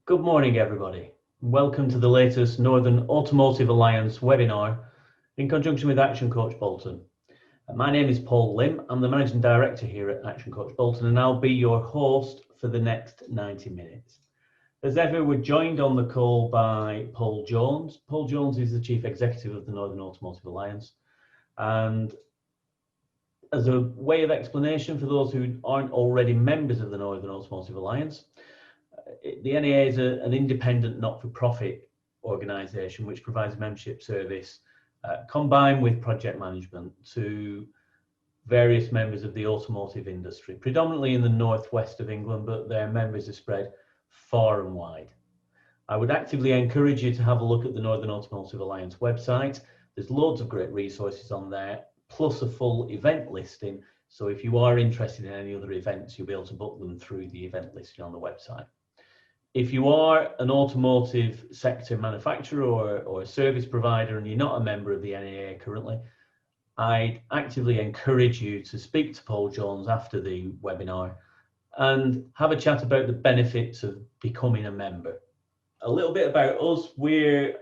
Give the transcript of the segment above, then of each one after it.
Good morning, everybody. Welcome to the latest Northern Automotive Alliance webinar in conjunction with Action Coach Bolton. My name is Paul Lim. I'm the Managing Director here at Action Coach Bolton, and I'll be your host for the next 90 minutes. As ever, we're joined on the call by Paul Jones. Paul Jones is the Chief Executive of the Northern Automotive Alliance. And as a way of explanation for those who aren't already members of the Northern Automotive Alliance, the NAA is an independent not-for-profit organisation which provides a membership service combined with project management to various members of the automotive industry, predominantly in the northwest of England, but their members are spread far and wide. I would actively encourage you to have a look at the Northern Automotive Alliance website. There's loads of great resources on there, plus a full event listing. So if you are interested in any other events, you'll be able to book them through the event listing on the website. If you are an automotive sector manufacturer or a service provider and you're not a member of the NAA currently, I'd actively encourage you to speak to Paul Jones after the webinar and have a chat about the benefits of becoming a member. A little bit about us. We're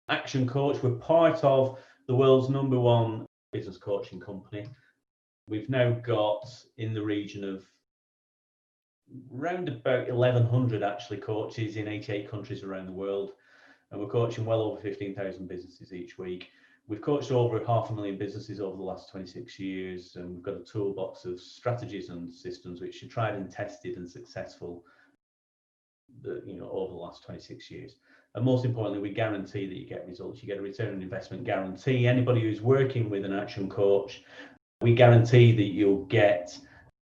Action Coach. We're part of the world's #1 business coaching company. We've now got in the region of around about 1,100 actually coaches in 88 countries around the world, and we're coaching well over 15,000 businesses each week. We've coached over 500,000 businesses over the last 26 years, and we've got a toolbox of strategies and systems which are tried and tested and successful over the last 26 years. And most importantly, we guarantee that you get results. You get a return on investment guarantee. Anybody who's working with an Action Coach, we guarantee that you'll get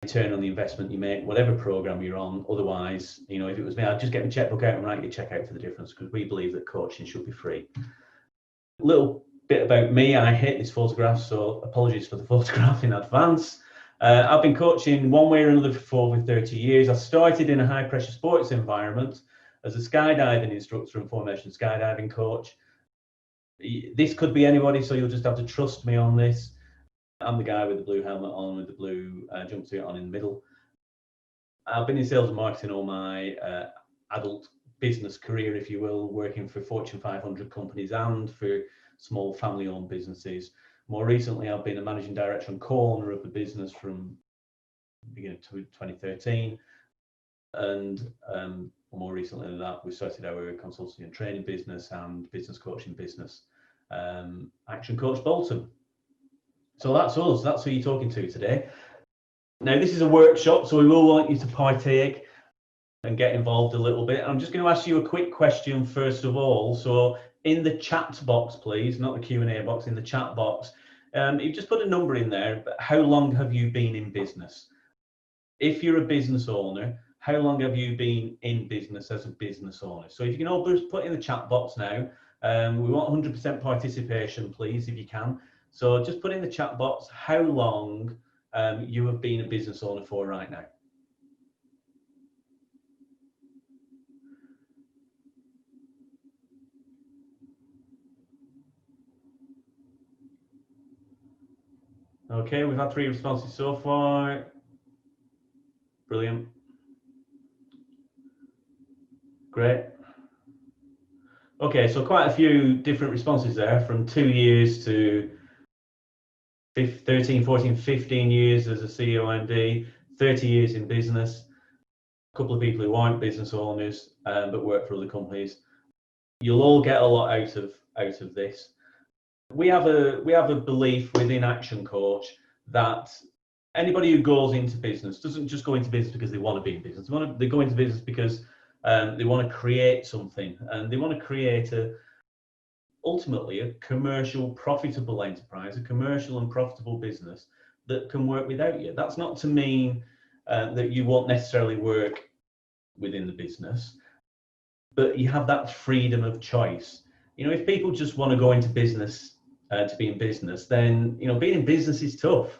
return on the investment you make, whatever program you're on. Otherwise, if it was me, I'd just get my checkbook out and write your check out for the difference, because we believe that coaching should be free. A little bit about me. I hate this photograph, so apologies for the photograph in advance. I've been coaching one way or another for over 30 years. I started in a high pressure sports environment as a skydiving instructor and formation skydiving coach. This could be anybody, so you'll just have to trust me on this. I'm the guy with the blue helmet on, with the blue jumpsuit on in the middle. I've been in sales and marketing all my adult business career, if you will, working for Fortune 500 companies and for small family-owned businesses. More recently, I've been a managing director and co-owner of the business from the beginning of 2013. And more recently than that, we started our consulting and training business and business coaching business, Action Coach Bolton. So that's us, that's who you're talking to today. Now, this is a workshop, so we will want you to partake and get involved a little bit. I'm just going to ask you a quick question first of all. So in the chat box, please, not the Q&A box, in the chat box, you just put a number in there. But how long have you been in business? If you're a business owner, how long have you been in business as a business owner? So if you can all just put in the chat box now. We want 100% participation, please, if you can. So just put in the chat box how long you have been a business owner for right now. Okay, we've had 3 responses so far. Brilliant. Great. Okay, so quite a few different responses there, from 2 years to 13, 14, 15 years as a CEO MD, 30 years in business. A couple of people who aren't business owners but work for other companies. You'll all get a lot out of this. We have a belief within Action Coach that anybody who goes into business doesn't just go into business because they want to be in business. They go into business because they want to create something, and they want to create ultimately a commercial, profitable enterprise, a commercial and profitable business that can work without you. That's not to mean that you won't necessarily work within the business, but you have that freedom of choice. If people just want to go into business to be in business, then being in business is tough.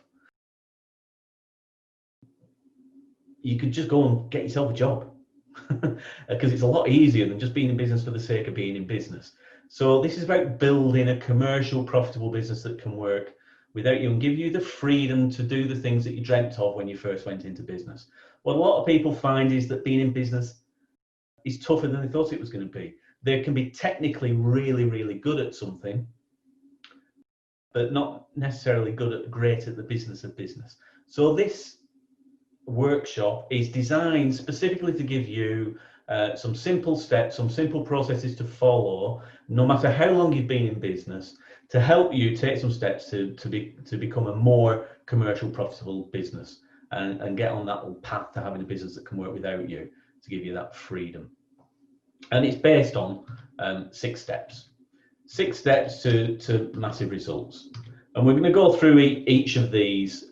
You could just go and get yourself a job because it's a lot easier than just being in business for the sake of being in business. So this is about building a commercial, profitable business that can work without you and give you the freedom to do the things that you dreamt of when you first went into business. What a lot of people find is that being in business is tougher than they thought it was going to be. They can be technically really, really good at something, but not necessarily great at the business of business. So this workshop is designed specifically to give you some simple steps, some simple processes to follow, no matter how long you've been in business, to help you take some steps to become a more commercial, profitable business and get on that path to having a business that can work without you, to give you that freedom. And it's based on 6 steps. 6 steps to massive results. And we're going to go through each of these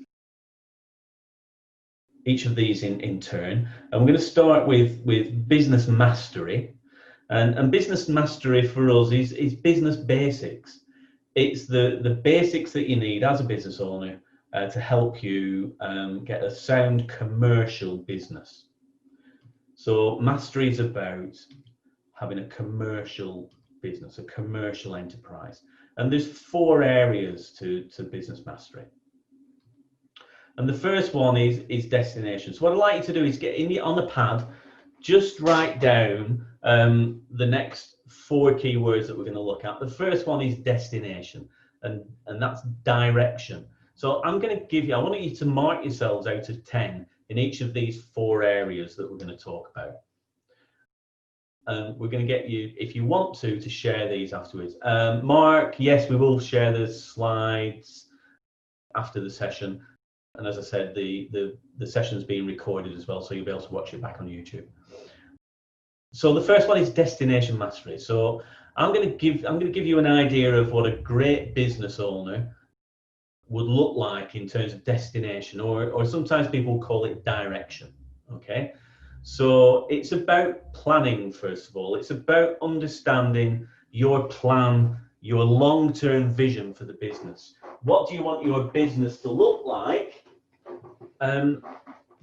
in turn. And we're going to start with business mastery. And business mastery for us is business basics. It's the basics that you need as a business owner to help you get a sound commercial business. So mastery is about having a commercial business, a commercial enterprise. And there's 4 areas to business mastery. And the first one is destination. So what I'd like you to do is get on the pad, just write down the next 4 keywords that we're going to look at. The first one is destination, and that's direction. So I'm going to give you, I want you to mark yourselves out of 10 in each of these 4 areas that we're going to talk about. We're going to get you, if you want to share these afterwards. Mark, yes, we will share the slides after the session. And as I said, the session's being recorded as well, so you'll be able to watch it back on YouTube. So the first one is destination mastery. So I'm going to give you an idea of what a great business owner would look like in terms of destination, or sometimes people call it direction. Okay. So it's about planning, first of all. It's about understanding your plan, your long-term vision for the business. What do you want your business to look like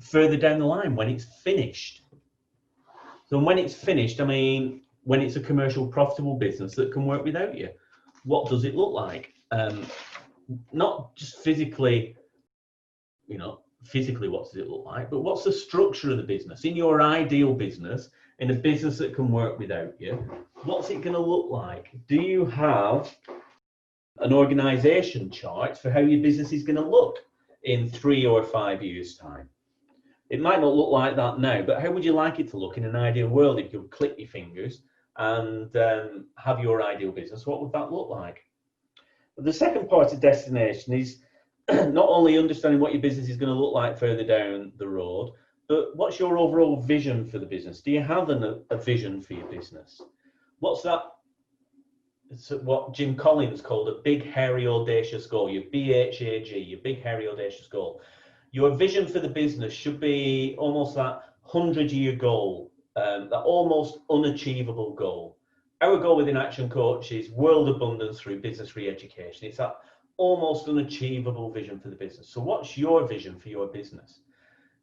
further down the line when it's finished? So when it's finished, I mean, when it's a commercial, profitable business that can work without you, what does it look like? Not just physically, physically what does it look like, but what's the structure of the business? In your ideal business, in a business that can work without you, what's it going to look like? Do you have an organization chart for how your business is going to look in 3 or 5 years' time? It might not look like that now, but how would you like it to look in an ideal world? If you could click your fingers and have your ideal business, what would that look like? The second part of destination is not only understanding what your business is going to look like further down the road, but what's your overall vision for the business? Do you have a vision for your business? What's that? It's what Jim Collins called a big, hairy, audacious goal, your BHAG, your big, hairy, audacious goal. Your vision for the business should be almost that 100-year goal, that almost unachievable goal. Our goal within Action Coach is world abundance through business re-education. It's that almost unachievable vision for the business. So what's your vision for your business?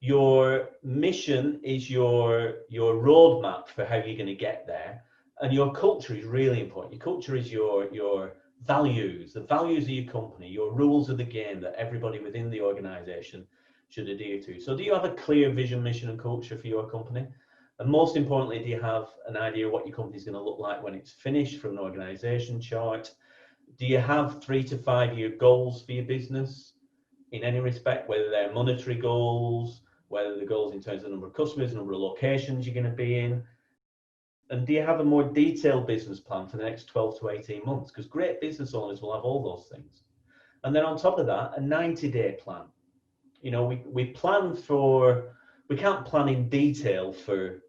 Your mission is your roadmap for how you're going to get there. And your culture is really important. Your culture is your values, the values of your company, your rules of the game that everybody within the organization should adhere to. So do you have a clear vision, mission, and culture for your company? And most importantly, do you have an idea of what your company is going to look like when it's finished from an organization chart? Do you have 3 to 5 year goals for your business in any respect, whether they're monetary goals, whether the goals in terms of the number of customers, number of locations you're going to be in? And do you have a more detailed business plan for the next 12 to 18 months? Because great business owners will have all those things. And then on top of that, a 90-day plan. We plan we can't plan in detail for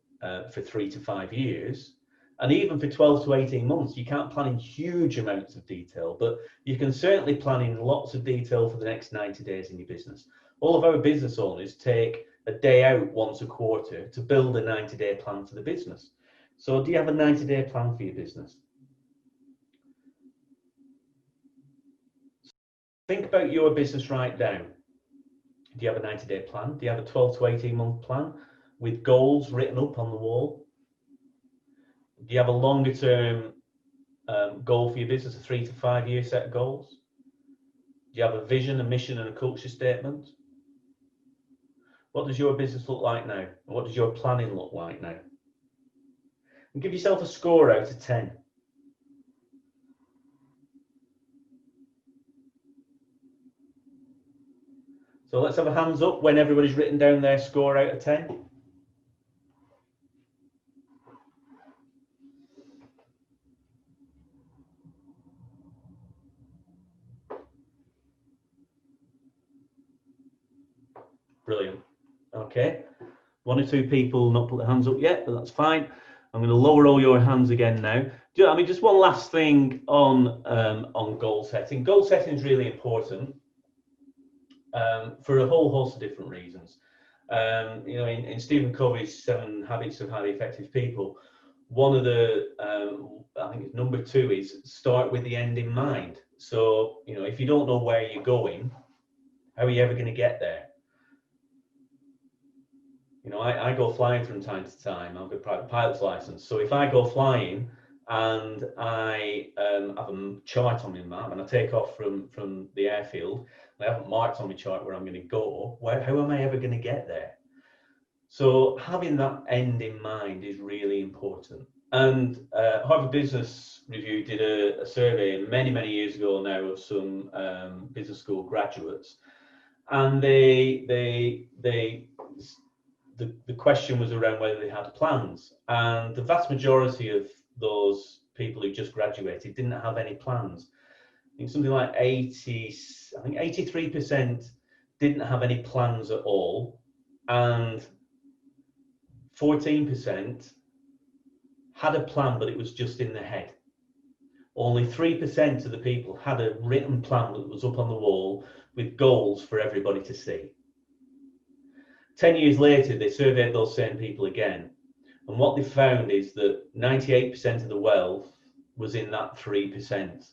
3 to 5 years. And even for 12 to 18 months, you can't plan in huge amounts of detail, but you can certainly plan in lots of detail for the next 90 days in your business. All of our business owners take a day out once a quarter to build a 90-day plan for the business. So do you have a 90-day plan for your business? Think about your business right now. Do you have a 90-day plan? Do you have a 12 to 18-month plan with goals written up on the wall? Do you have a longer term goal for your business, a 3 to 5 year set of goals? Do you have a vision, a mission, and a culture statement? What does your business look like now? What does your planning look like now? and give yourself a score out of 10. So let's have a hands up when everybody's written down their score out of 10. Brilliant. Okay. 1 or 2 people not put their hands up yet, but that's fine. I'm going to lower all your hands again now. I mean, just one last thing on goal setting. Goal setting is really important for a whole host of different reasons. You know, in Stephen Covey's 7 Habits of Highly Effective People, one of the, I think it's number 2, is start with the end in mind. So, you know, if you don't know where you're going, how are you ever going to get there? You know, I go flying from time to time. I've got a private pilot's license. So if I go flying and I have a chart on my map and I take off from the airfield, and I haven't marked on my chart where I'm going to go, how am I ever going to get there? So having that end in mind is really important. And Harvard Business Review did a survey many, many years ago now of some business school graduates. And the question was around whether they had plans, and the vast majority of those people who just graduated didn't have any plans. I think something like 83% didn't have any plans at all, and 14% had a plan, but it was just in their head. Only 3% of the people had a written plan that was up on the wall with goals for everybody to see. 10 years later, they surveyed those same people again. And what they found is that 98% of the wealth was in that 3%.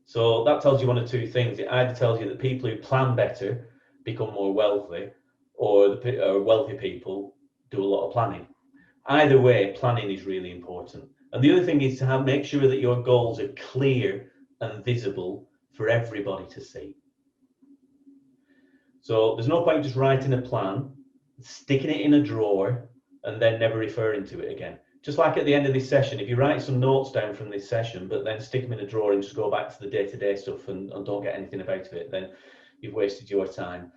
So that tells you one of 2 things. It either tells you that people who plan better become more wealthy, or wealthy people do a lot of planning. Either way, planning is really important. And the other thing is to make sure that your goals are clear and visible for everybody to see. So there's no point just writing a plan, sticking it in a drawer, and then never referring to it again. Just like at the end of this session, if you write some notes down from this session, but then stick them in a drawer and just go back to the day-to-day stuff and don't get anything out of it, then you've wasted your time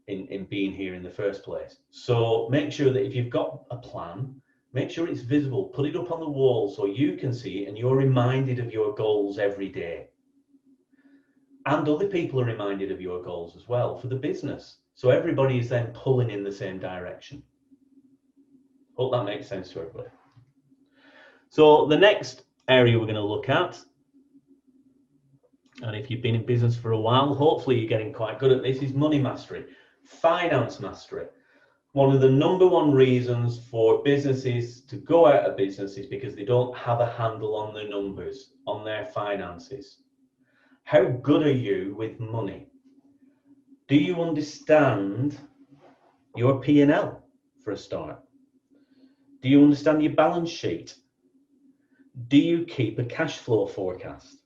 in being here in the first place. So make sure that if you've got a plan, make sure it's visible. Put it up on the wall so you can see it and you're reminded of your goals every day. And other people are reminded of your goals as well for the business. So everybody is then pulling in the same direction. Hope that makes sense to everybody. So the next area we're going to look at, and if you've been in business for a while, hopefully you're getting quite good at this, is money mastery, finance mastery. One of the number 1 reasons for businesses to go out of business is because they don't have a handle on their numbers, on their finances. How good are you with money? Do you understand your P&L for a start? Do you understand your balance sheet? Do you keep a cash flow forecast?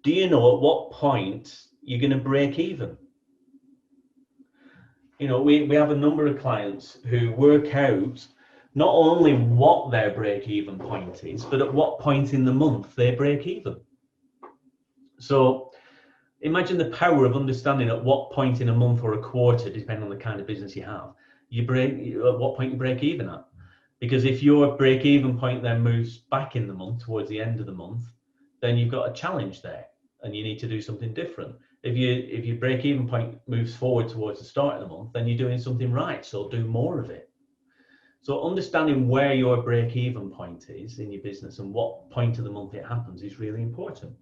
Do you know at what point you're going to break even? You know, we have a number of clients who work out not only what their break-even point is, but at what point in the month they break even. So imagine the power of understanding at what point in a month or a quarter, depending on the kind of business you have, at what point you break even at. Because if your break-even point then moves back in the month towards the end of the month, then you've got a challenge there and you need to do something different. If your break-even point moves forward towards the start of the month, then you're doing something right, so do more of it. So understanding where your break-even point is in your business and what point of the month it happens is really important.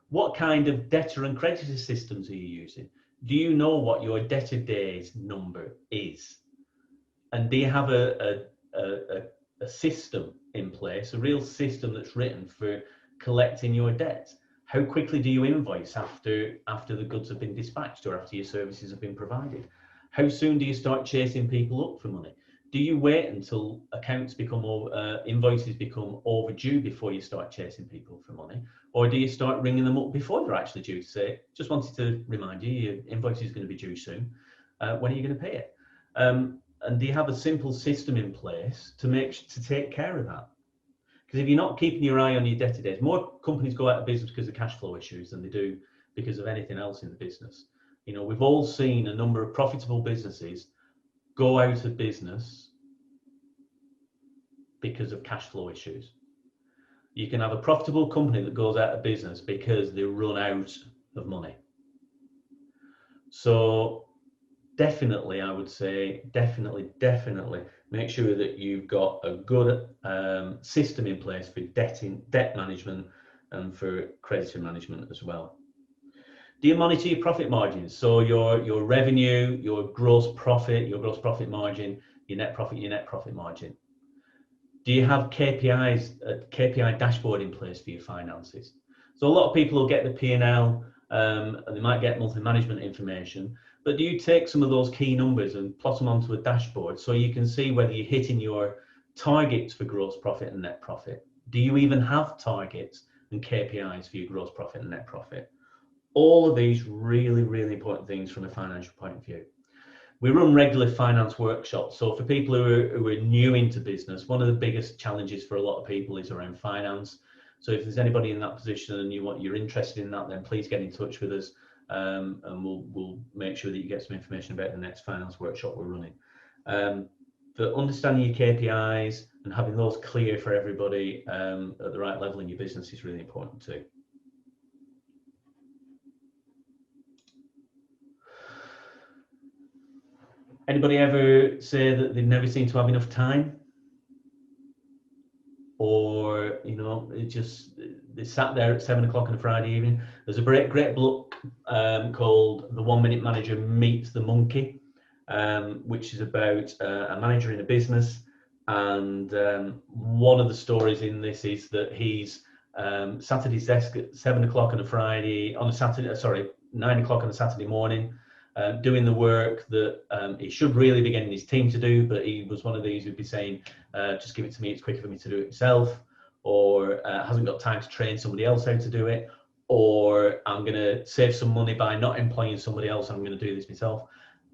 What kind of debtor and creditor systems are you using? Do you know what your debtor days number is? And do you have a system in place, a real system that's written for collecting your debts? How quickly do you invoice after the goods have been dispatched or after your services have been provided? How soon do you start chasing people up for money? Do you wait until accounts invoices become overdue before you start chasing people for money? Or do you start ringing them up before they're actually due to say, just wanted to remind you, your invoice is going to be due soon. When are you going to pay it? And do you have a simple system in place to take care of that? Because if you're not keeping your eye on your debtor days, more companies go out of business because of cash flow issues than they do because of anything else in the business. You know, we've all seen a number of profitable businesses go out of business because of cash flow issues. You can have a profitable company that goes out of business because they run out of money. So definitely, I would say, definitely make sure that you've got a good system in place for debt management and for creditor management as well. Do you monitor your profit margins? So your revenue, your gross profit margin, your net profit margin. Do you have KPIs, a KPI dashboard in place for your finances? So a lot of people will get the P&L and they might get monthly management information, but do you take some of those key numbers and plot them onto a dashboard so you can see whether you're hitting your targets for gross profit and net profit? Do you even have targets and KPIs for your gross profit and net profit? All of these really important things from a financial point of view. We run regular finance workshops. So for people who are new into business, one of the biggest challenges for a lot of people is around finance. So if there's anybody in that position and you're interested in that, then please get in touch with us, and we'll make sure that you get some information about the next finance workshop we're running. But understanding your KPIs and having those clear for everybody at the right level in your business is really important too. Anybody ever say that they never seem to have enough time? Or, you know, they sat there at 7 o'clock on a Friday evening. There's a great book called The 1 Minute Manager Meets the Monkey, which is about a manager in a business. And one of the stories in this is that he's sat at his desk at 7 o'clock on a Friday, 9 o'clock on a Saturday morning, doing the work that he should really be getting his team to do, but he was one of these who'd be saying, just give it to me, it's quicker for me to do it myself, or hasn't got time to train somebody else how to do it, or I'm going to save some money by not employing somebody else, I'm going to do this myself.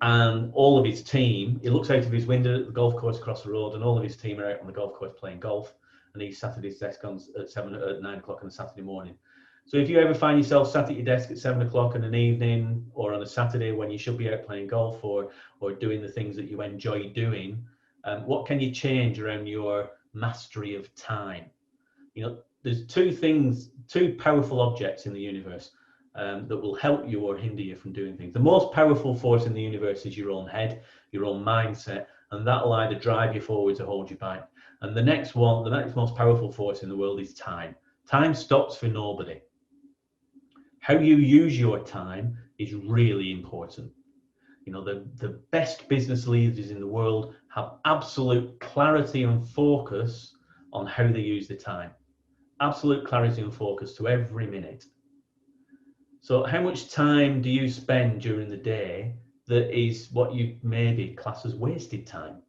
And all of his team, he looks out of his window at the golf course across the road, and all of his team are out on the golf course playing golf, and he's sat at his desk at 9 o'clock on a Saturday morning. So if you ever find yourself sat at your desk at 7 o'clock in an evening or on a Saturday when you should be out playing golf or doing the things that you enjoy doing, what can you change around your mastery of time? You know, there's two powerful objects in the universe that will help you or hinder you from doing things. The most powerful force in the universe is your own head, your own mindset, and that'll either drive you forward or hold you back. And the next most powerful force in the world is time. Time stops for nobody. How you use your time is really important. You know, the best business leaders in the world have absolute clarity and focus on how they use the time. Absolute clarity and focus to every minute. So how much time do you spend during the day that is what you maybe class as wasted time?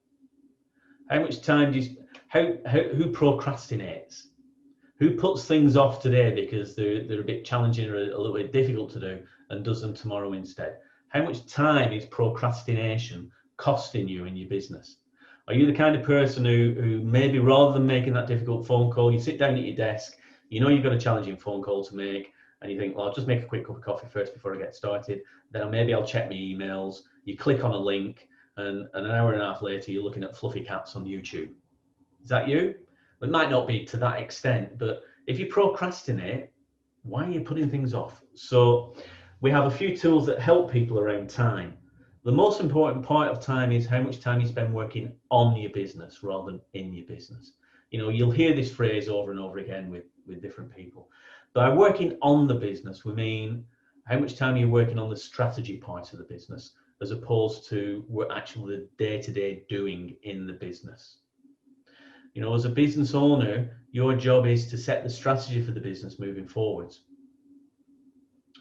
How much time do you, who procrastinates? Who puts things off today because they're a bit challenging or a little bit difficult to do and does them tomorrow instead? How much time is procrastination costing you in your business? Are you the kind of person who maybe rather than making that difficult phone call, you sit down at your desk, you know you've got a challenging phone call to make, and you think, well, I'll just make a quick cup of coffee first before I get started. Then maybe I'll check my emails. You click on a link, and an hour and a half later, you're looking at fluffy cats on YouTube. Is that you? It might not be to that extent, but if you procrastinate, why are you putting things off? So we have a few tools that help people around time. The most important part of time is how much time you spend working on your business rather than in your business. You know, you'll hear this phrase over and over again with different people. By working on the business, we mean how much time you're working on the strategy part of the business as opposed to actually the day-to-day doing in the business. You know, as a business owner, your job is to set the strategy for the business moving forwards.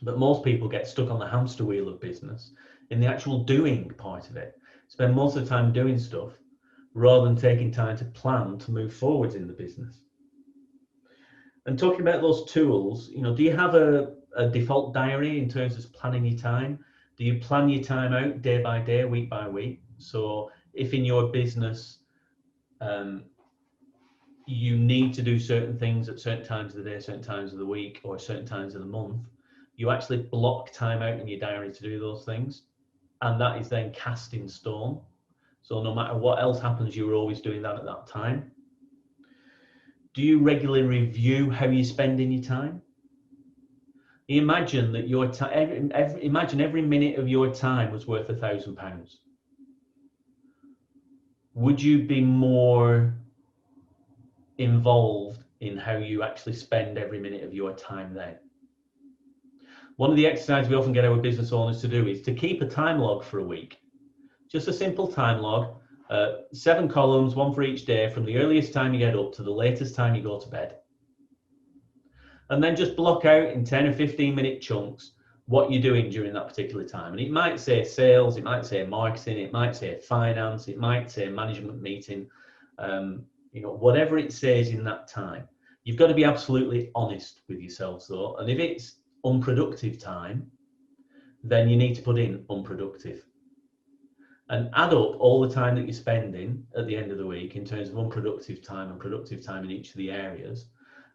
But most people get stuck on the hamster wheel of business in the actual doing part of it. Spend most of the time doing stuff rather than taking time to plan to move forwards in the business. And talking about those tools, you know, do you have a default diary in terms of planning your time? Do you plan your time out day by day, week by week? So if in your business you need to do certain things at certain times of the day, certain times of the week, or certain times of the month, you actually block time out in your diary to do those things. And that is then cast in stone. So no matter what else happens, you're always doing that at that time. Do you regularly review how you're spending your time? Imagine that your time, imagine every minute of your time was worth £1,000. Would you be more involved in how you actually spend every minute of your time then? One of the exercises we often get our business owners to do is to keep a time log for a week. Just a simple time log, 7 columns, one for each day, from the earliest time you get up to the latest time you go to bed. And then just block out in 10 or 15 minute chunks what you're doing during that particular time. And it might say sales, it might say marketing, it might say finance, it might say management meeting, whatever it says in that time. You've got to be absolutely honest with yourselves though. And if it's unproductive time, then you need to put in unproductive. And add up all the time that you're spending at the end of the week in terms of unproductive time and productive time in each of the areas,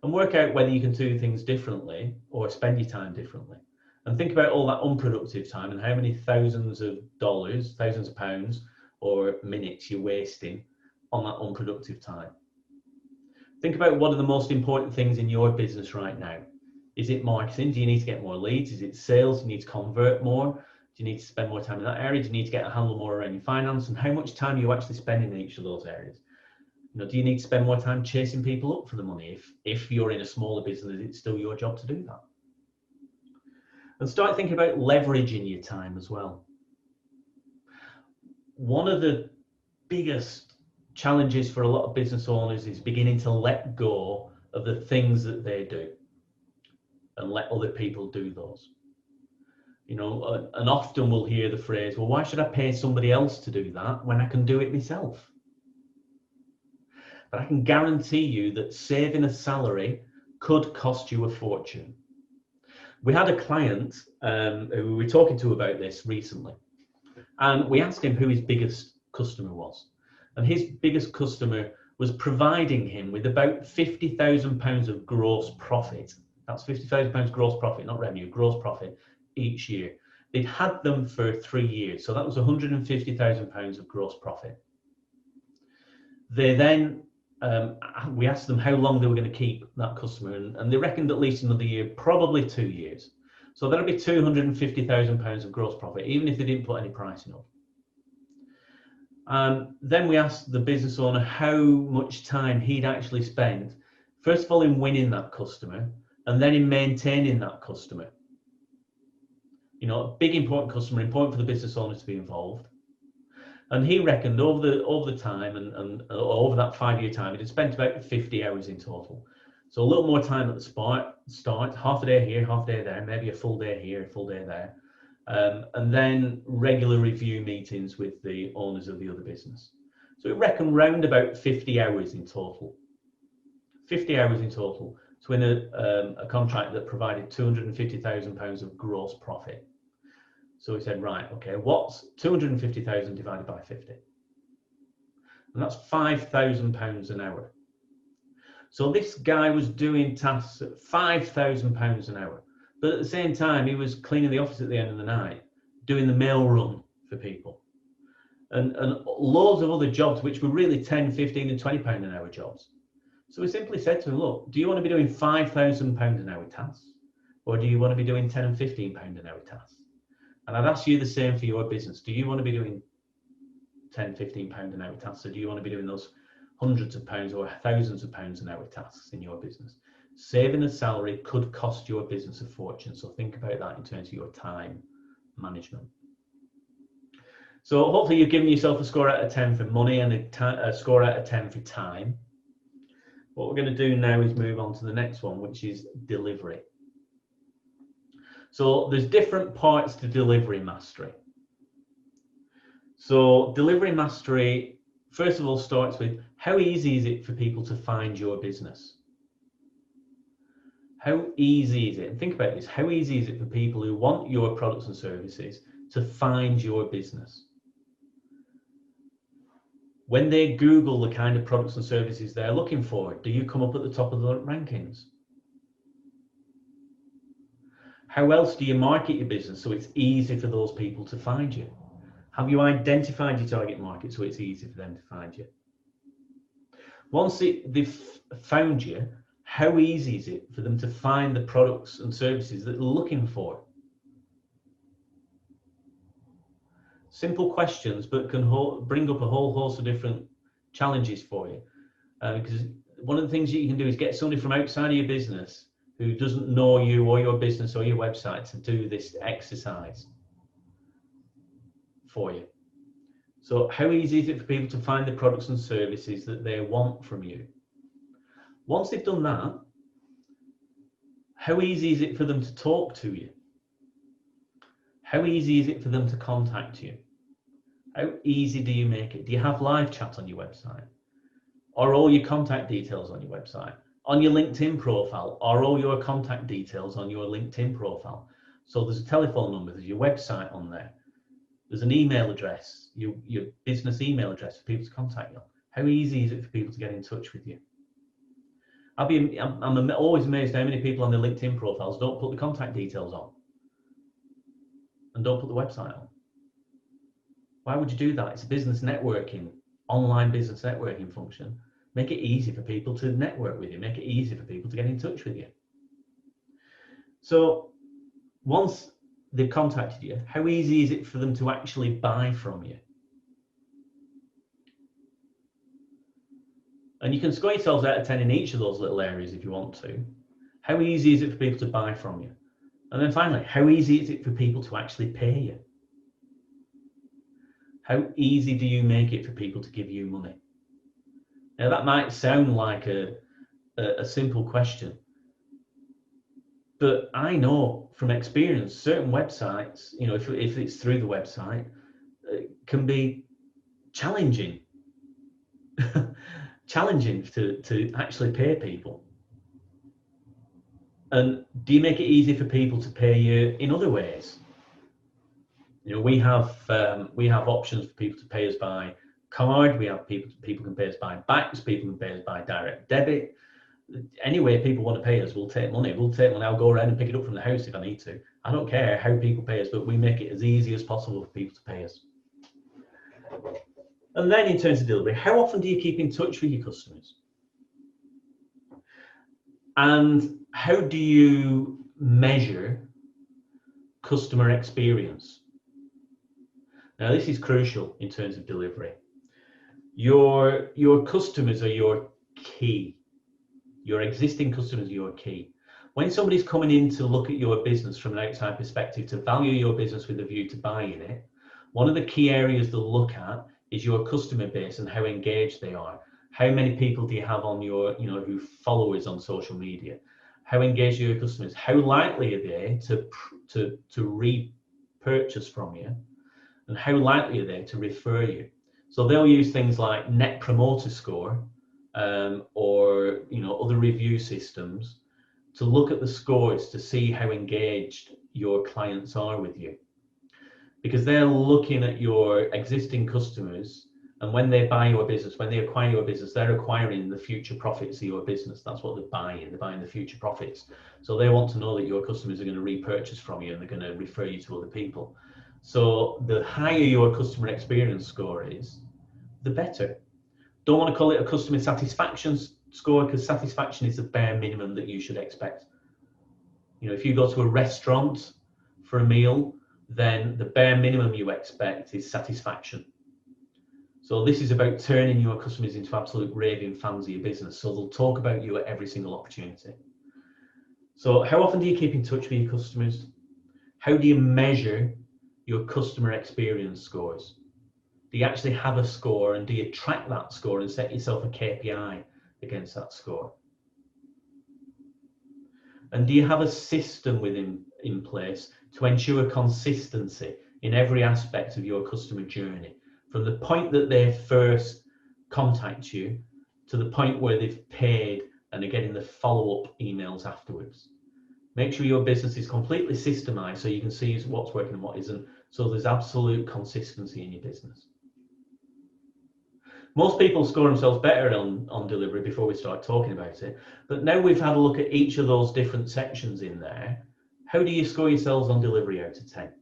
and work out whether you can do things differently or spend your time differently. And think about all that unproductive time and how many thousands of dollars, thousands of pounds or minutes you're wasting on that unproductive time. Think about what are the most important things in your business right now. Is it marketing? Do you need to get more leads? Is it sales? Do you need to convert more? Do you need to spend more time in that area? Do you need to get a handle more around your finance? And how much time are you actually spending in each of those areas? Do you need to spend more time chasing people up for the money? If you're in a smaller business, it's still your job to do that. And start thinking about leveraging your time as well. One of the biggest challenges for a lot of business owners is beginning to let go of the things that they do and let other people do those. And often we'll hear the phrase, well, why should I pay somebody else to do that when I can do it myself? But I can guarantee you that saving a salary could cost you a fortune. We had a client who we were talking to about this recently, and we asked him who his biggest customer was. And his biggest customer was providing him with about £50,000 of gross profit. That's £50,000 gross profit, not revenue, gross profit each year. They'd had them for 3 years, so that was £150,000 of gross profit. They then we asked them how long they were going to keep that customer, and they reckoned at least another year, probably 2 years. So that'll be £250,000 of gross profit, even if they didn't put any pricing up. Then we asked the business owner how much time he'd actually spent, first of all, in winning that customer, and then in maintaining that customer. A big important customer, important for the business owner to be involved. And he reckoned over the time and over that 5-year time, he'd spent about 50 hours in total. So a little more time at the start, half a day here, half a day there, maybe a full day here, a full day there. And then regular review meetings with the owners of the other business. So we reckon round about 50 hours in total. 50 hours in total to win a contract that provided £250,000 of gross profit. So we said, right, okay, what's 250,000 divided by 50? And that's £5,000 an hour. So this guy was doing tasks at £5,000 an hour. But at the same time, he was cleaning the office at the end of the night, doing the mail run for people. And loads of other jobs, which were really 10, 15 and £20 an hour jobs. So we simply said to him, look, do you want to be doing £5,000 an hour tasks? Or do you want to be doing 10 and £15 an hour tasks? And I'd ask you the same for your business. Do you want to be doing 10, £15 an hour tasks, or do you want to be doing those hundreds of pounds or thousands of pounds an hour tasks in your business? Saving a salary could cost your business a fortune. So think about that in terms of your time management. So hopefully you've given yourself a score out of 10 for money and a score out of 10 for time. What we're going to do now is move on to the next one, which is delivery. So there's different parts to delivery mastery. So delivery mastery, first of all, starts with how easy is it for people to find your business? How easy is it? And think about this. How easy is it for people who want your products and services to find your business? When they Google the kind of products and services they're looking for, do you come up at the top of the rankings? How else do you market your business so it's easy for those people to find you? Have you identified your target market so it's easy for them to find you? Once they've found you, how easy is it for them to find the products and services that they're looking for? Simple questions, but can bring up a whole host of different challenges for you. Because one of the things that you can do is get somebody from outside of your business who doesn't know you or your business or your website to do this exercise for you. So how easy is it for people to find the products and services that they want from you? Once they've done that, how easy is it for them to talk to you? How easy is it for them to contact you? How easy do you make it? Do you have live chat on your website? Are all your contact details on your website? On your LinkedIn profile, are all your contact details on your LinkedIn profile? So there's a telephone number, there's your website on there. There's an email address, your business email address for people to contact you. How easy is it for people to get in touch with you? I'm always amazed how many people on their LinkedIn profiles don't put the contact details on and don't put the website on. Why would you do that? It's a business networking, online business networking function. Make it easy for people to network with you. Make it easy for people to get in touch with you. So once they've contacted you, how easy is it for them to actually buy from you? And you can score yourselves out of 10 in each of those little areas if you want to. How easy is it for people to buy from you? And then finally, how easy is it for people to actually pay you? How easy do you make it for people to give you money? Now that might sound like a simple question, but I know from experience, certain websites, you know, if it's through the website, can be challenging. Challenging to actually pay people. And do you make it easy for people to pay you in other ways? You know, we have options for people to pay us by card. We have people can pay us by backs. People can pay us by direct debit. Any way people want to pay us, we'll take money. I'll go around and pick it up from the house if I need to. I don't care how people pay us, but we make it as easy as possible for people to pay us. And then in terms of delivery, how often do you keep in touch with your customers? And how do you measure customer experience? Now, this is crucial in terms of delivery. Your customers are your key. Your existing customers are your key. When somebody's coming in to look at your business from an outside perspective, to value your business with a view to buying it, one of the key areas they'll look at is your customer base and how engaged they are. How many people do you have on your, who follow us on social media? How engaged are your customers? How likely are they to repurchase from you? And how likely are they to refer you? So they'll use things like Net Promoter Score or other review systems to look at the scores to see how engaged your clients are with you. Because they're looking at your existing customers, and when they buy your business, when they acquire your business, they're acquiring the future profits of your business. That's what they're buying. They're buying the future profits. So they want to know that your customers are going to repurchase from you and they're going to refer you to other people. So the higher your customer experience score is, the better. Don't want to call it a customer satisfaction score, because satisfaction is the bare minimum that you should expect. If you go to a restaurant for a meal, then the bare minimum you expect is satisfaction. So this is about turning your customers into absolute raving fans of your business. So they'll talk about you at every single opportunity. So how often do you keep in touch with your customers? How do you measure your customer experience scores? Do you actually have a score, and do you track that score and set yourself a KPI against that score? And do you have a system in place to ensure consistency in every aspect of your customer journey, from the point that they first contact you to the point where they've paid and are getting the follow-up emails afterwards? Make sure your business is completely systemized so you can see what's working and what isn't, So there's absolute consistency in your business. Most people score themselves better on delivery before we start talking about it. But now we've had a look at each of those different sections in there. How do you score yourselves on delivery out of 10?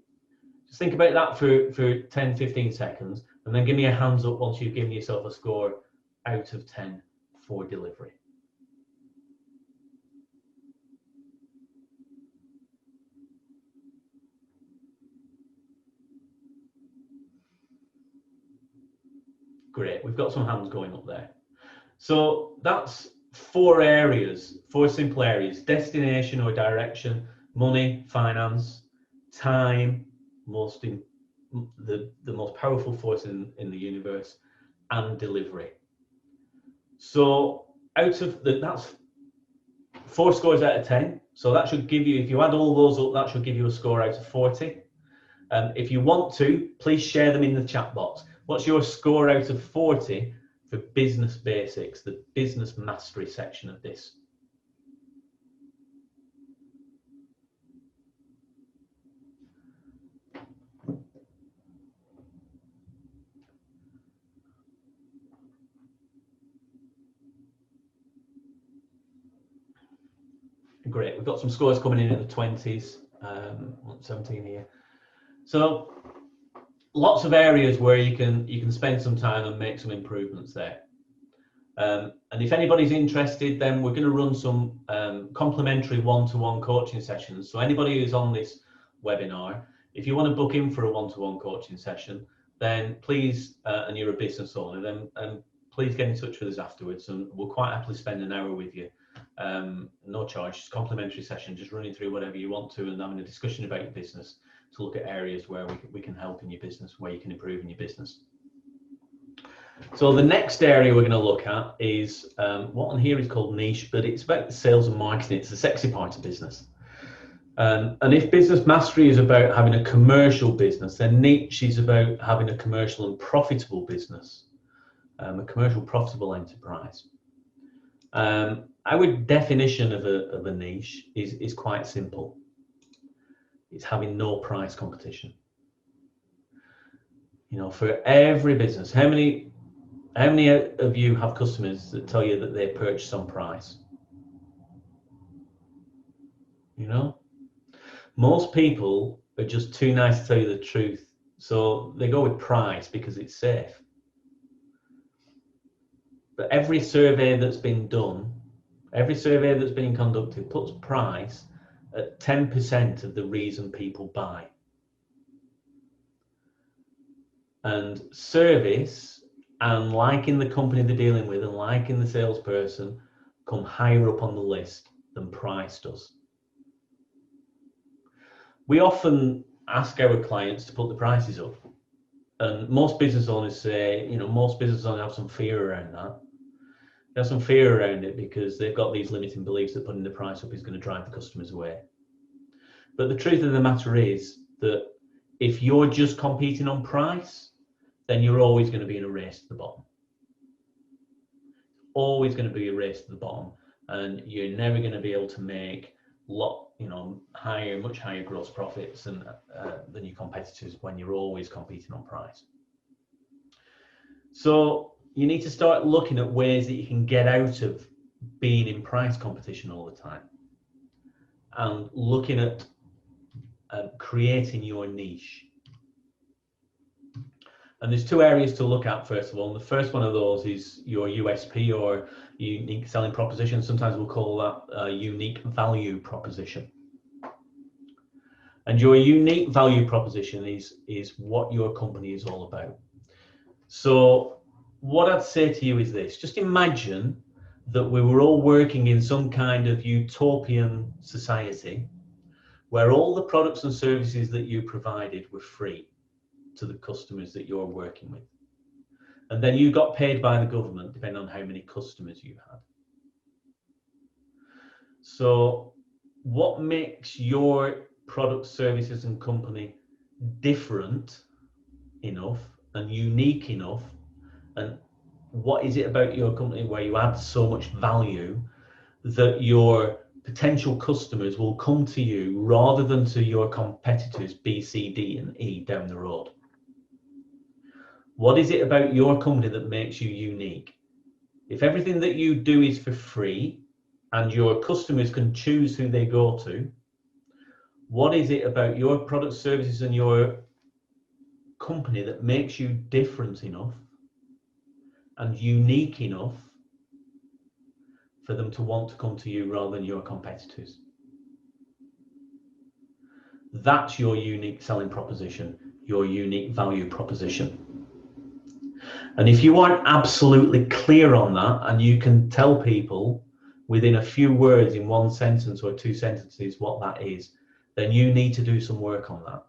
Just think about that for 10, 15 seconds, and then give me a hands up once you've given yourself a score out of 10 for delivery. Great, we've got some hands going up there. So that's 4 areas, 4 simple areas: destination or direction, money, finance, time, the most powerful force in the universe, and delivery. So out of that's 4 scores out of 10. So that should give you, if you add all those up, that should give you a score out of 40. If you want to, please share them in the chat box. What's your score out of 40 for business basics, the business mastery section of this? Great, we've got some scores coming in the 20s, 17 here. So lots of areas where you can spend some time and make some improvements there. And if anybody's interested, then we're going to run some complimentary one-to-one coaching sessions. So anybody who's on this webinar, if you want to book in for a one-to-one coaching session, then please, and you're a business owner, then please get in touch with us afterwards, and we'll quite happily spend an hour with you. No charge, just complimentary session, just running through whatever you want to and having a discussion about your business to look at areas where we can help in your business, where you can improve in your business. So the next area we're going to look at is what on here is called niche, but it's about the sales and marketing. It's the sexy part of business. And if business mastery is about having a commercial business, then niche is about having a commercial and profitable business, a commercial profitable enterprise. Our definition of a niche is quite simple. It's having no price competition. You know, for every business, how many of you have customers that tell you that they purchase on price? You know, most people are just too nice to tell you the truth, so they go with price because it's safe. But every survey that's been done, every survey that's been conducted puts price at 10% of the reason people buy. And service and liking the company they're dealing with and liking the salesperson come higher up on the list than price does. We often ask our clients to put the prices up, and most business owners say, you know, most business owners have some fear around that. They have some fear around it because they've got these limiting beliefs that putting the price up is going to drive the customers away. But the truth of the matter is that if you're just competing on price, then you're always going to be in a race to the bottom. Always going to be a race to the bottom, and you're never going to be able to make much higher gross profits than your competitors when you're always competing on price. So you need to start looking at ways that you can get out of being in price competition all the time, and looking at creating your niche. And there's 2 areas to look at, first of all. And the first one of those is your USP, or unique selling proposition. Sometimes we'll call that a unique value proposition. And your unique value proposition is what your company is all about. So what I'd say to you is this: just imagine that we were all working in some kind of utopian society where all the products and services that you provided were free to the customers that you're working with. And then you got paid by the government depending on how many customers you had. So what makes your product, services and company different enough and unique enough, and what is it about your company where you add so much value that your potential customers will come to you rather than to your competitors B, C, D, and E down the road? What is it about your company that makes you unique? If everything that you do is for free and your customers can choose who they go to, what is it about your product, services, and your company that makes you different enough and unique enough for them to want to come to you rather than your competitors? That's your unique selling proposition, your unique value proposition. And if you aren't absolutely clear on that, and you can tell people within a few words in one sentence or two sentences what that is, then you need to do some work on that.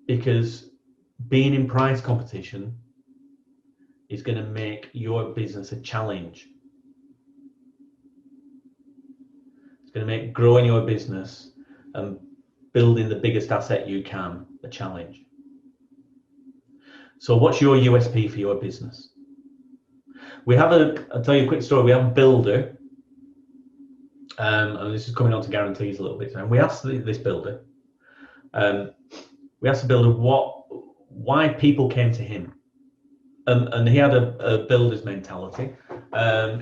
Because being in price competition is going to make your business a challenge. It's going to make growing your business and building the biggest asset you can a challenge. So what's your USP for your business? I'll tell you a quick story. We have a builder, and this is coming on to guarantees a little bit. And we asked this builder, why people came to him. And he had a builder's mentality.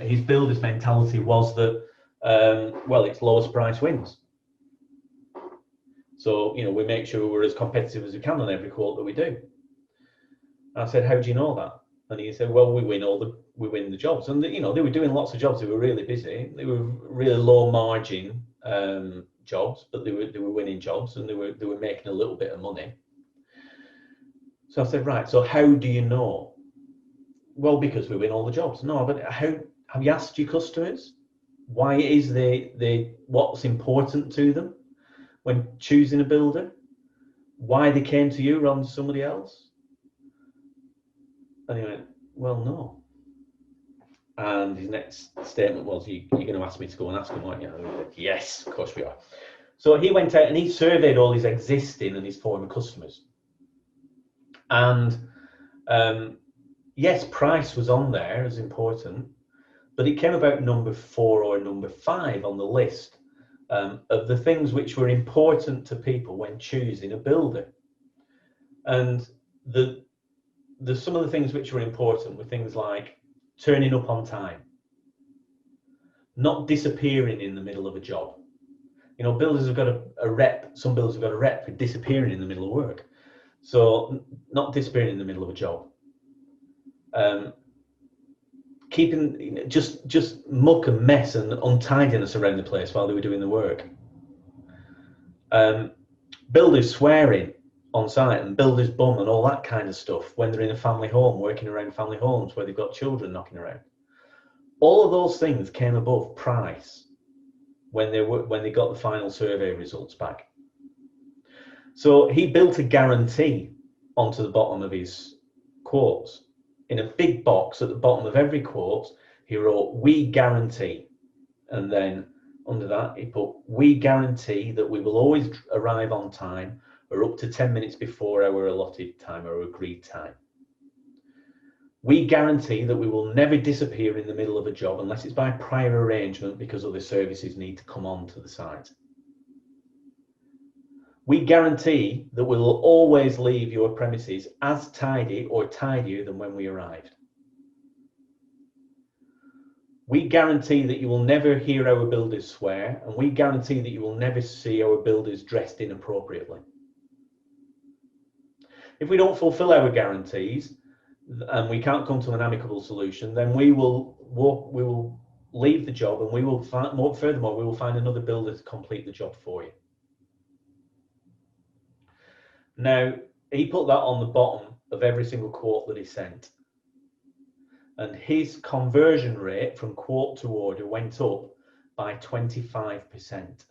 His builder's mentality was that, well, it's lowest price wins. So, we make sure we're as competitive as we can on every quote that we do. I said, how do you know that? And he said, well, we win the jobs. And they were doing lots of jobs. They were really busy. They were really low margin jobs, but they were winning jobs, and they were making a little bit of money. So I said, right, so how do you know? Well, because we win all the jobs. No, but have you asked your customers why it is what's important to them when choosing a builder? Why they came to you rather than somebody else? And he went, well, no. And his next statement was, you're going to ask me to go and ask him, aren't you? And I said, yes, of course we are. So he went out and he surveyed all his existing and his former customers. And yes, price was on there as important, but it came about number 4 or number 5 on the list of the things which were important to people when choosing a builder. And some of the things which were important were things like turning up on time, not disappearing in the middle of a job. Builders have got a rep. Some builders have got a rep for disappearing in the middle of work. So not disappearing in the middle of a job. Keeping just muck and mess and untidiness around the place while they were doing the work. Builders swearing on site and builders bum and all that kind of stuff when they're in a family home, working around family homes where they've got children knocking around. All of those things came above price when they got the final survey results back. So he built a guarantee onto the bottom of his quotes. In a big box at the bottom of every quote, he wrote, "We guarantee." And then under that, he put, "We guarantee that we will always arrive on time or up to 10 minutes before our allotted time or agreed time. We guarantee that we will never disappear in the middle of a job unless it's by prior arrangement because other services need to come on to the site. We guarantee that we will always leave your premises as tidy or tidier than when we arrived. We guarantee that you will never hear our builders swear, and we guarantee that you will never see our builders dressed inappropriately. If we don't fulfill our guarantees and we can't come to an amicable solution, then we will leave the job, and we will furthermore we will find another builder to complete the job for you." Now, he put that on the bottom of every single quote that he sent. And his conversion rate from quote to order went up by 25%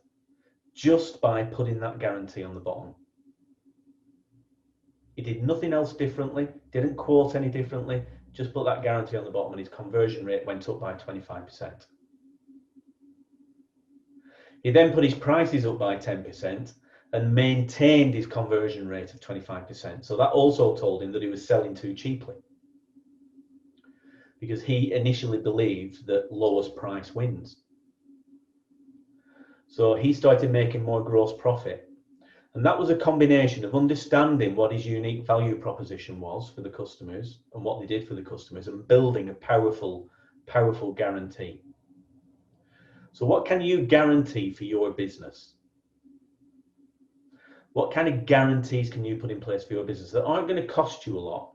just by putting that guarantee on the bottom. He did nothing else differently, didn't quote any differently, just put that guarantee on the bottom, and his conversion rate went up by 25%. He then put his prices up by 10% and maintained his conversion rate of 25%. So that also told him that he was selling too cheaply, because he initially believed that lowest price wins. So he started making more gross profit. And that was a combination of understanding what his unique value proposition was for the customers and what they did for the customers, and building a powerful, powerful guarantee. So what can you guarantee for your business? What kind of guarantees can you put in place for your business that aren't going to cost you a lot?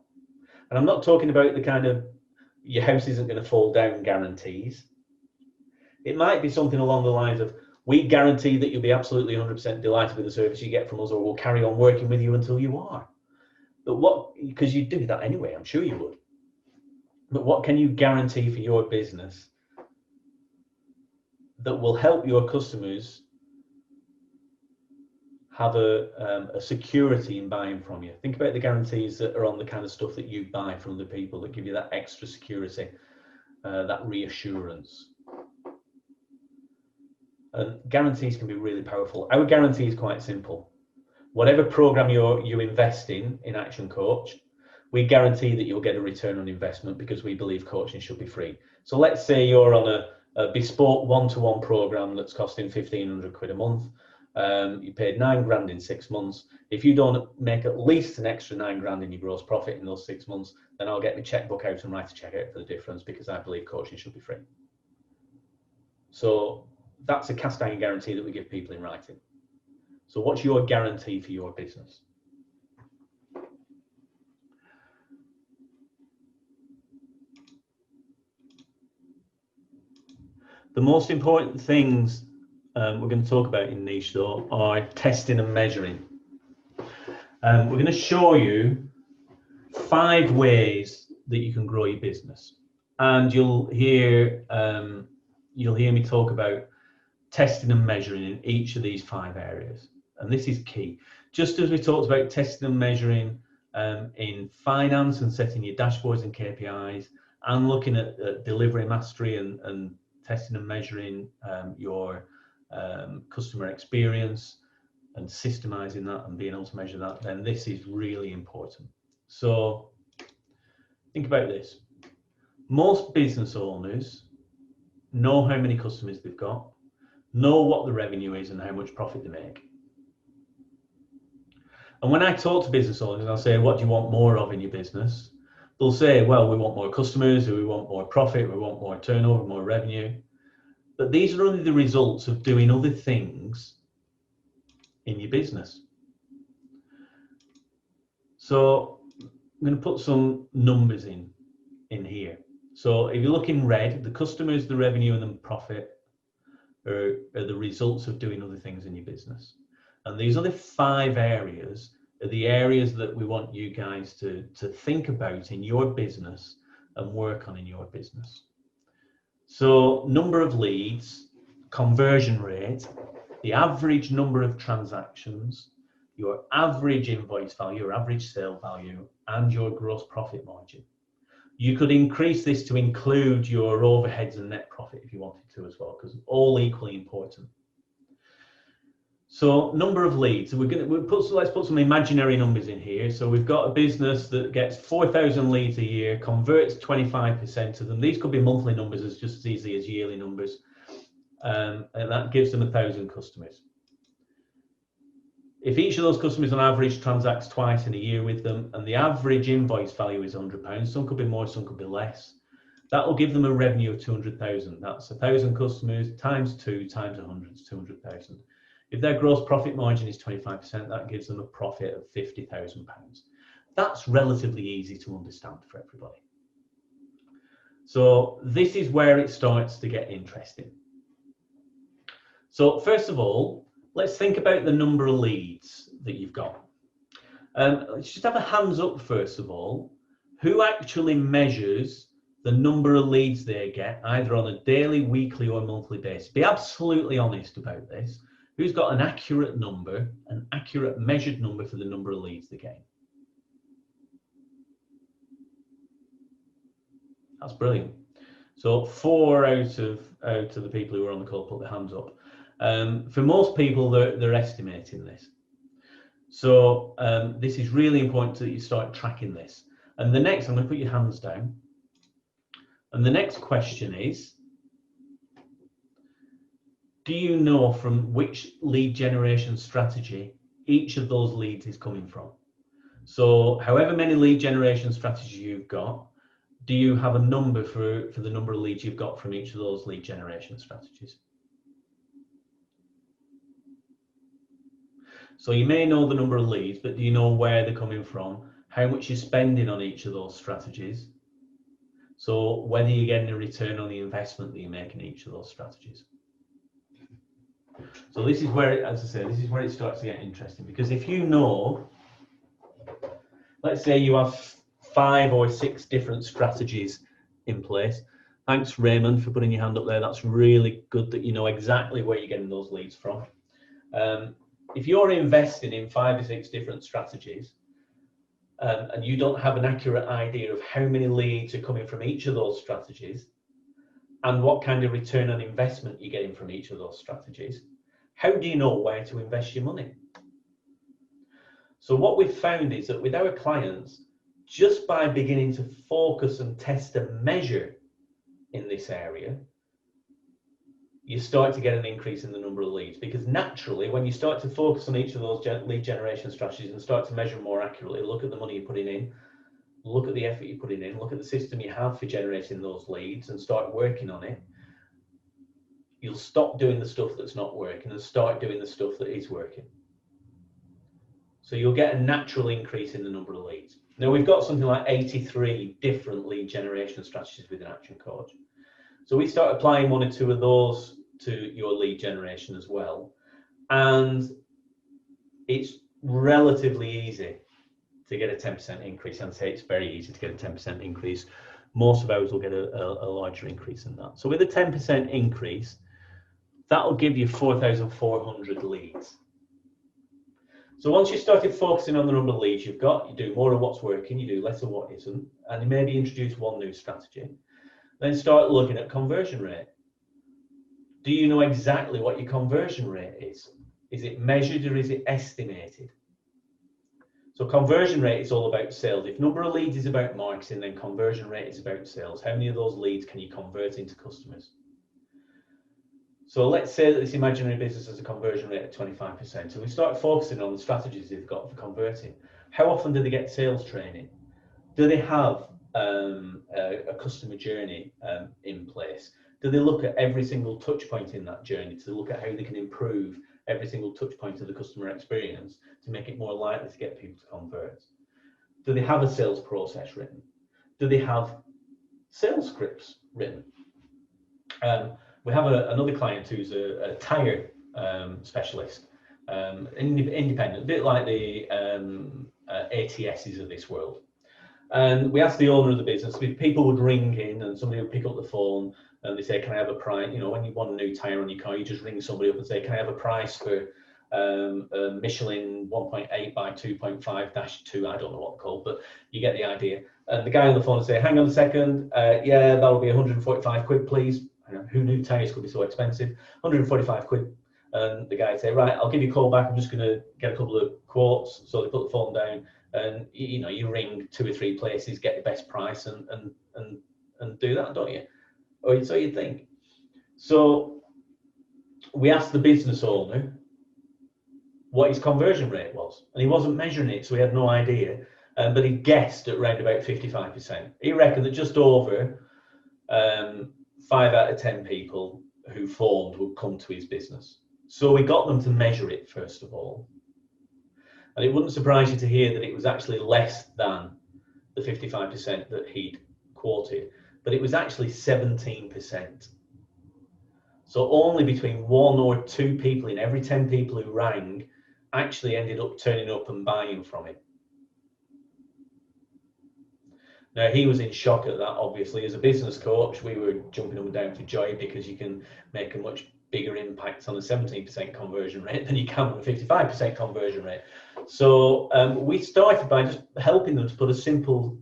And I'm not talking about the kind of your house isn't going to fall down guarantees. It might be something along the lines of, we guarantee that you'll be absolutely 100% delighted with the service you get from us, or we'll carry on working with you until you are. But what, because you'd do that anyway, I'm sure you would. But what can you guarantee for your business that will help your customers have a security in buying from you? Think about the guarantees that are on the kind of stuff that you buy from other people that give you that extra security, that reassurance. And guarantees can be really powerful. Our guarantee is quite simple. Whatever program you invest in Action Coach, we guarantee that you'll get a return on investment, because we believe coaching should be free. So let's say you're on a bespoke one-to-one program that's costing 1,500 quid a month. You paid 9 grand in 6 months. If you don't make at least an extra 9 grand in your gross profit in those 6 months, then I'll get my checkbook out and write a check out for the difference, because I believe coaching should be free. So that's a cast iron guarantee that we give people in writing. So what's your guarantee for your business? The most important things we're going to talk about in niche, though, are testing and measuring. We're going to show you 5 ways that you can grow your business, and you'll hear me talk about testing and measuring in each of these 5 areas, and this is key. Just as we talked about testing and measuring in finance and setting your dashboards and KPIs, and looking at delivery mastery and testing and measuring your customer experience and systemizing that and being able to measure that, then this is really important. So think about this. Most business owners know how many customers they've got, know what the revenue is and how much profit they make. And when I talk to business owners and I'll say, what do you want more of in your business? They'll say, well, we want more customers, we want more profit, we want more turnover, more revenue. But these are only the results of doing other things in your business. So I'm going to put some numbers in here. So if you look in red, the customers, the revenue and the profit are the results of doing other things in your business. And these other 5 areas are the areas that we want you guys to think about in your business and work on in your business. So number of leads, conversion rate, the average number of transactions, your average invoice value, your average sale value, and your gross profit margin. You could increase this to include your overheads and net profit if you wanted to as well, because all equally important. So number of leads, let's put some imaginary numbers in here. So we've got a business that gets 4,000 leads a year, converts 25% of them. These could be monthly numbers as just as easily as yearly numbers. And that gives them 1,000 customers. If each of those customers on average transacts twice in a year with them, and the average invoice value is £100, some could be more, some could be less, that will give them a revenue of 200,000. That's 1,000 customers times 2 times 100 is 200,000. If their gross profit margin is 25%, that gives them a profit of £50,000. That's relatively easy to understand for everybody. So this is where it starts to get interesting. So first of all, let's think about the number of leads that you've got. Let's just have a hands up first of all. Who actually measures the number of leads they get, either on a daily, weekly or monthly basis? Be absolutely honest about this. Who's got an accurate number, an accurate measured number for the number of leads they get? That's brilliant. So 4 out of the people who are on the call put their hands up. For most people, they're estimating this. So this is really important that you start tracking this. And the next, I'm going to put your hands down. And the next question is, do you know from which lead generation strategy each of those leads is coming from? So however many lead generation strategies you've got, do you have a number for the number of leads you've got from each of those lead generation strategies? So you may know the number of leads, but do you know where they're coming from, how much you're spending on each of those strategies? So whether you're getting a return on the investment that you're making in each of those strategies. So this is where, as I say, this is where it starts to get interesting, because if you know, let's say you have 5 or 6 different strategies in place. Thanks, Raymond, for putting your hand up there. That's really good that you know exactly where you're getting those leads from. If you're investing in 5 or 6 different strategies, and you don't have an accurate idea of how many leads are coming from each of those strategies and what kind of return on investment you're getting from each of those strategies, how do you know where to invest your money? So what we've found is that with our clients, just by beginning to focus and test and measure in this area, you start to get an increase in the number of leads, because naturally when you start to focus on each of those lead generation strategies and start to measure more accurately, look at the money you're putting in, look at the effort you're putting in, look at the system you have for generating those leads and start working on it, you'll stop doing the stuff that's not working and start doing the stuff that is working. So you'll get a natural increase in the number of leads. Now we've got something like 83 different lead generation strategies within Action Coach. So we start applying 1 or 2 of those to your lead generation as well. And it's relatively easy to get a 10% increase. I'd say it's very easy to get a 10% increase. Most of ours will get a larger increase than that. So with a 10% increase, that'll give you 4,400 leads. So once you started focusing on the number of leads you've got, you do more of what's working, you do less of what isn't, and you maybe introduce 1 new strategy. Then start looking at conversion rate. Do you know exactly what your conversion rate is? Is it measured or is it estimated? So conversion rate is all about sales. If number of leads is about marketing, then conversion rate is about sales. How many of those leads can you convert into customers? So let's say that this imaginary business has a conversion rate of 25%. So we start focusing on the strategies they've got for converting. How often do they get sales training? Do they have a customer journey in place? Do they look at every single touch point in that journey to look at how they can improve every single touch point of the customer experience to make it more likely to get people to convert? Do they have a sales process written? Do they have sales scripts written? We have another client who's a tire specialist, independent, a bit like the ATSs of this world. And we asked the owner of the business, people would ring in and somebody would pick up the phone and they say, can I have a price? You know, when you want a new tire on your car, you just ring somebody up and say, can I have a price for a Michelin 1.8 by 2.5-2? I don't know what it's called, but you get the idea. And the guy on the phone would say, hang on a second, yeah, that'll be 145 quid, please. Who knew tires could be so expensive? 145 quid. And the guy would say, right, I'll give you a call back. I'm just going to get a couple of quotes. So they put the phone down and, you know, you ring 2 or 3 places, get the best price and do that, don't you? Or so you think. So we asked the business owner what his conversion rate was, and he wasn't measuring it, so he had no idea. But he guessed at around about 55%. He reckoned that just over 5 out of 10 people who phoned would come to his business. So we got them to measure it first of all. And it wouldn't surprise you to hear that it was actually less than the 55% that he'd quoted, but it was actually 17%. So only between 1 or 2 people in every 10 people who rang actually ended up turning up and buying from him. Now, he was in shock at that, obviously. As a business coach, we were jumping up and down for joy because you can make a much bigger impact on a 17% conversion rate than you can on a 55% conversion rate. So we started by just helping them to put a simple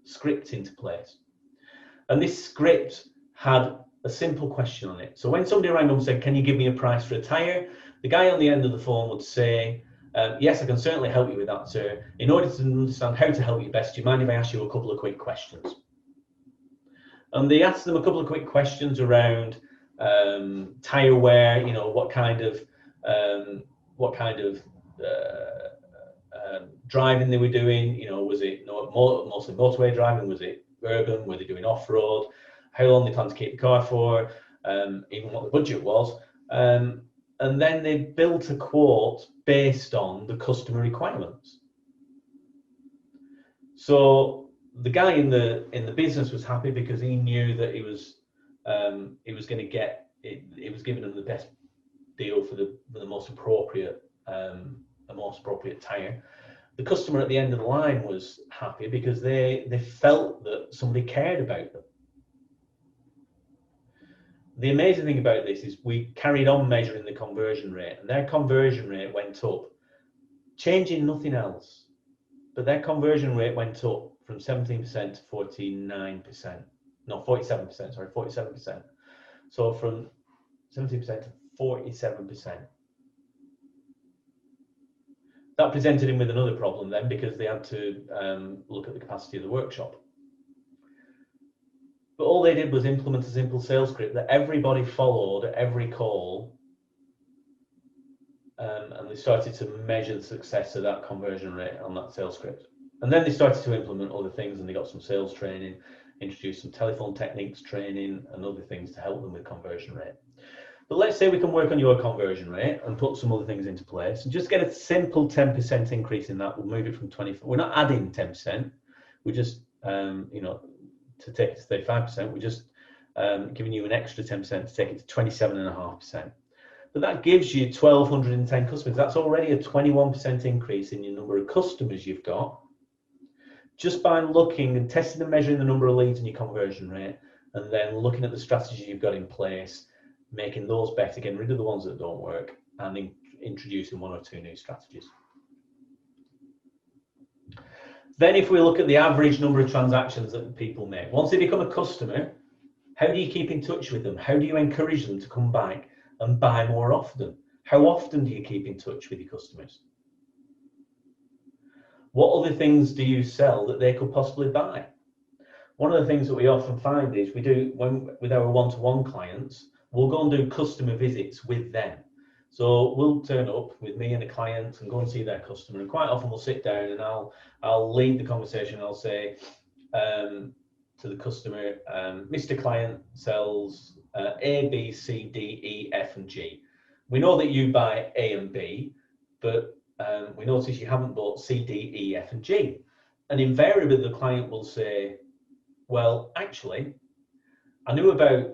script into place. And this script had a simple question on it. So when somebody rang up and said, can you give me a price for a tire? The guy on the end of the phone would say, yes, I can certainly help you with that, sir. In order to understand how to help you best, do you mind if I ask you a couple of quick questions? And they asked them a couple of quick questions around tire wear, you know, what kind of driving they were doing, you know, was it mostly motorway driving, was it urban, were they doing off-road, how long they plan to keep the car for, even what the budget was, and then they built a quote based on the customer requirements. So the guy in the business was happy because he knew that he was going to get it. It was giving them the best deal for the most appropriate tire. The customer at the end of the line was happy because they felt that somebody cared about them. The amazing thing about this is we carried on measuring the conversion rate, and their conversion rate went up, changing nothing else. But their conversion rate went up from 17% to 49%. No, 47%, sorry, 47%. So from 17% to 47%. That presented him with another problem then, because they had to look at the capacity of the workshop. But all they did was implement a simple sales script that everybody followed at every call, and they started to measure the success of that conversion rate on that sales script. And then they started to implement other things, and they got some sales training, introduced some telephone techniques training and other things to help them with conversion rate. But let's say we can work on your conversion rate and put some other things into place and just get a simple 10% increase in that. We'll move it from 20. We're not adding 10%. We're just, you know, to take it to 35%, we're just giving you an extra 10% to take it to 27.5%. But that gives you 1,210 customers. That's already a 21% increase in your number of customers you've got, just by looking and testing and measuring the number of leads and your conversion rate, and then looking at the strategies you've got in place, making those better, getting rid of the ones that don't work, and introducing one or two new strategies. Then if we look at the average number of transactions that people make, once they become a customer, how do you keep in touch with them? How do you encourage them to come back and buy more often? How often do you keep in touch with your customers? What other things do you sell that they could possibly buy? One of the things that we often find is we do, with our one-to-one clients, we'll go and do customer visits with them. So we'll turn up with me and a client and go and see their customer, and quite often we'll sit down and I'll lead the conversation. I'll say to the customer, Mr. Client sells A, B, C, D, E, F, and G. We know that you buy A and B, but we notice you haven't bought C, D, E, F, and G. And invariably the client will say, well, actually, I knew about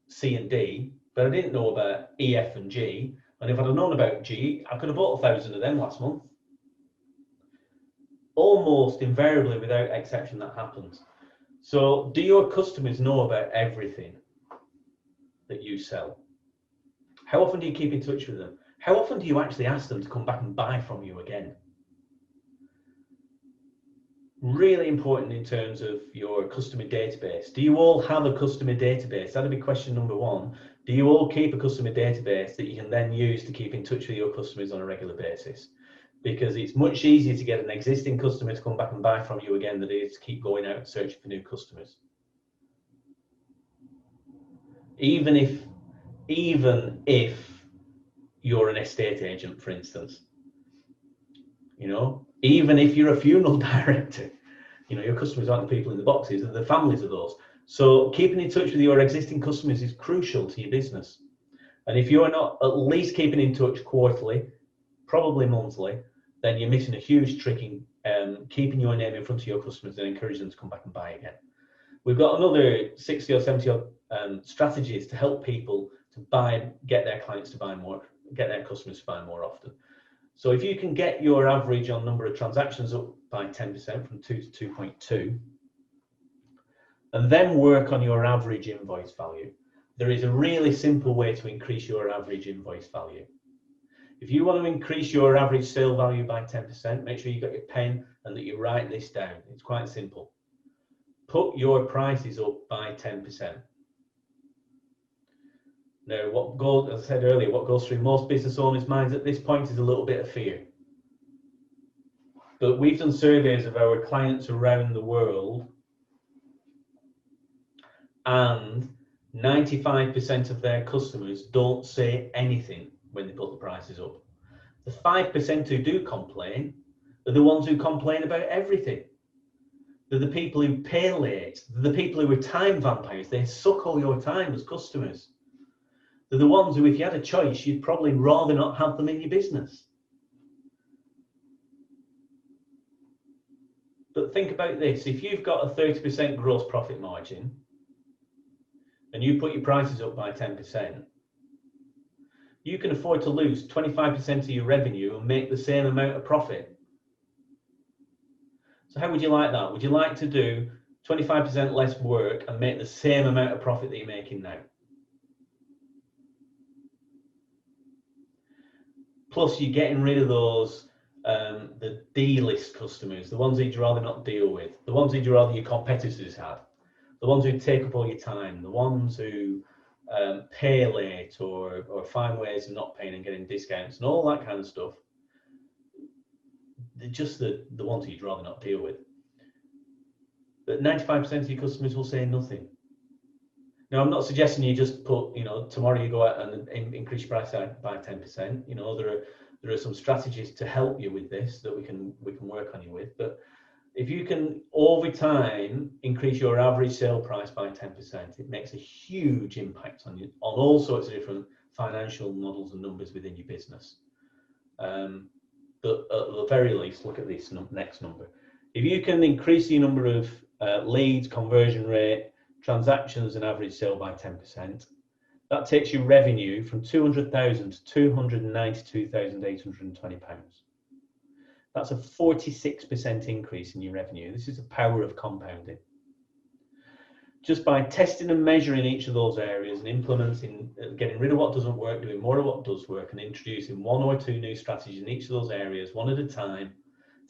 C and D, but I didn't know about E, F, and G. And if I'd have known about G, I could have bought 1,000 of them last month. Almost invariably, without exception, that happens. So do your customers know about everything that you sell? How often do you keep in touch with them? How often do you actually ask them to come back and buy from you again? Really important in terms of your customer database. Do you all have a customer database? That'd be question number one. Do you all keep a customer database that you can then use to keep in touch with your customers on a regular basis? Because it's much easier to get an existing customer to come back and buy from you again than it is to keep going out and searching for new customers. Even if you're an estate agent, for instance, you know, even if you're a funeral director, you know, your customers aren't the people in the boxes, they're the families of those. So keeping in touch with your existing customers is crucial to your business. And if you're not at least keeping in touch quarterly, probably monthly, then you're missing a huge trick in keeping your name in front of your customers and encouraging them to come back and buy again. We've got another 60 or 70 strategies to help people to get their clients to buy more, get their customers to buy more often. So if you can get your average on number of transactions up by 10% from 2 to 2.2, and then work on your average invoice value, there is a really simple way to increase your average invoice value. If you want to increase your average sale value by 10%, make sure you've got your pen and that you write this down. It's quite simple. Put your prices up by 10%. Now, as I said earlier, what goes through most business owners' minds at this point is a little bit of fear. But we've done surveys of our clients around the world, and 95% of their customers don't say anything when they put the prices up. The 5% who do complain are the ones who complain about everything. They're the people who pay late. They're the people who are time vampires. They suck all your time as customers. They're the ones who, if you had a choice, you'd probably rather not have them in your business. But think about this. If you've got a 30% gross profit margin and you put your prices up by 10%, you can afford to lose 25% of your revenue and make the same amount of profit. So how would you like that? Would you like to do 25% less work and make the same amount of profit that you're making now? Plus, you're getting rid of those the D-list customers, the ones that you'd rather not deal with, the ones that you'd rather your competitors had, the ones who take up all your time, the ones who pay late or find ways of not paying and getting discounts and all that kind of stuff. They're just the ones that you'd rather not deal with. But 95% of your customers will say nothing. Now, I'm not suggesting you just put, tomorrow you go out and increase your price by 10%. There are some strategies to help you with this that we can work on you with. But if you can over time increase your average sale price by 10%, it makes a huge impact on all sorts of different financial models and numbers within your business. But at the very least, look at this next number. If you can increase the number of leads, conversion rate, transactions and average sale by 10%, that takes your revenue from 200,000 to £292,820. That's a 46% increase in your revenue. This is the power of compounding. Just by testing and measuring each of those areas and implementing, getting rid of what doesn't work, doing more of what does work, and introducing one or two new strategies in each of those areas, one at a time,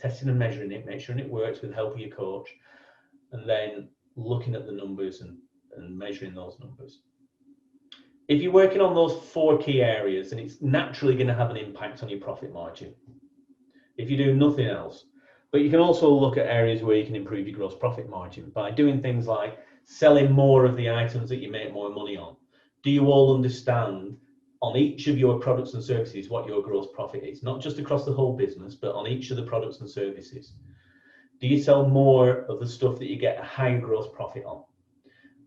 testing and measuring it, make sure it works with the help of your coach, and then looking at the numbers and measuring those numbers. If you're working on those 4 key areas, then it's naturally going to have an impact on your profit margin if you do nothing else. But you can also look at areas where you can improve your gross profit margin by doing things like selling more of the items that you make more money on. Do you all understand on each of your products and services what your gross profit is? Not just across the whole business, but on each of the products and services. Do you sell more of the stuff that you get a higher gross profit on?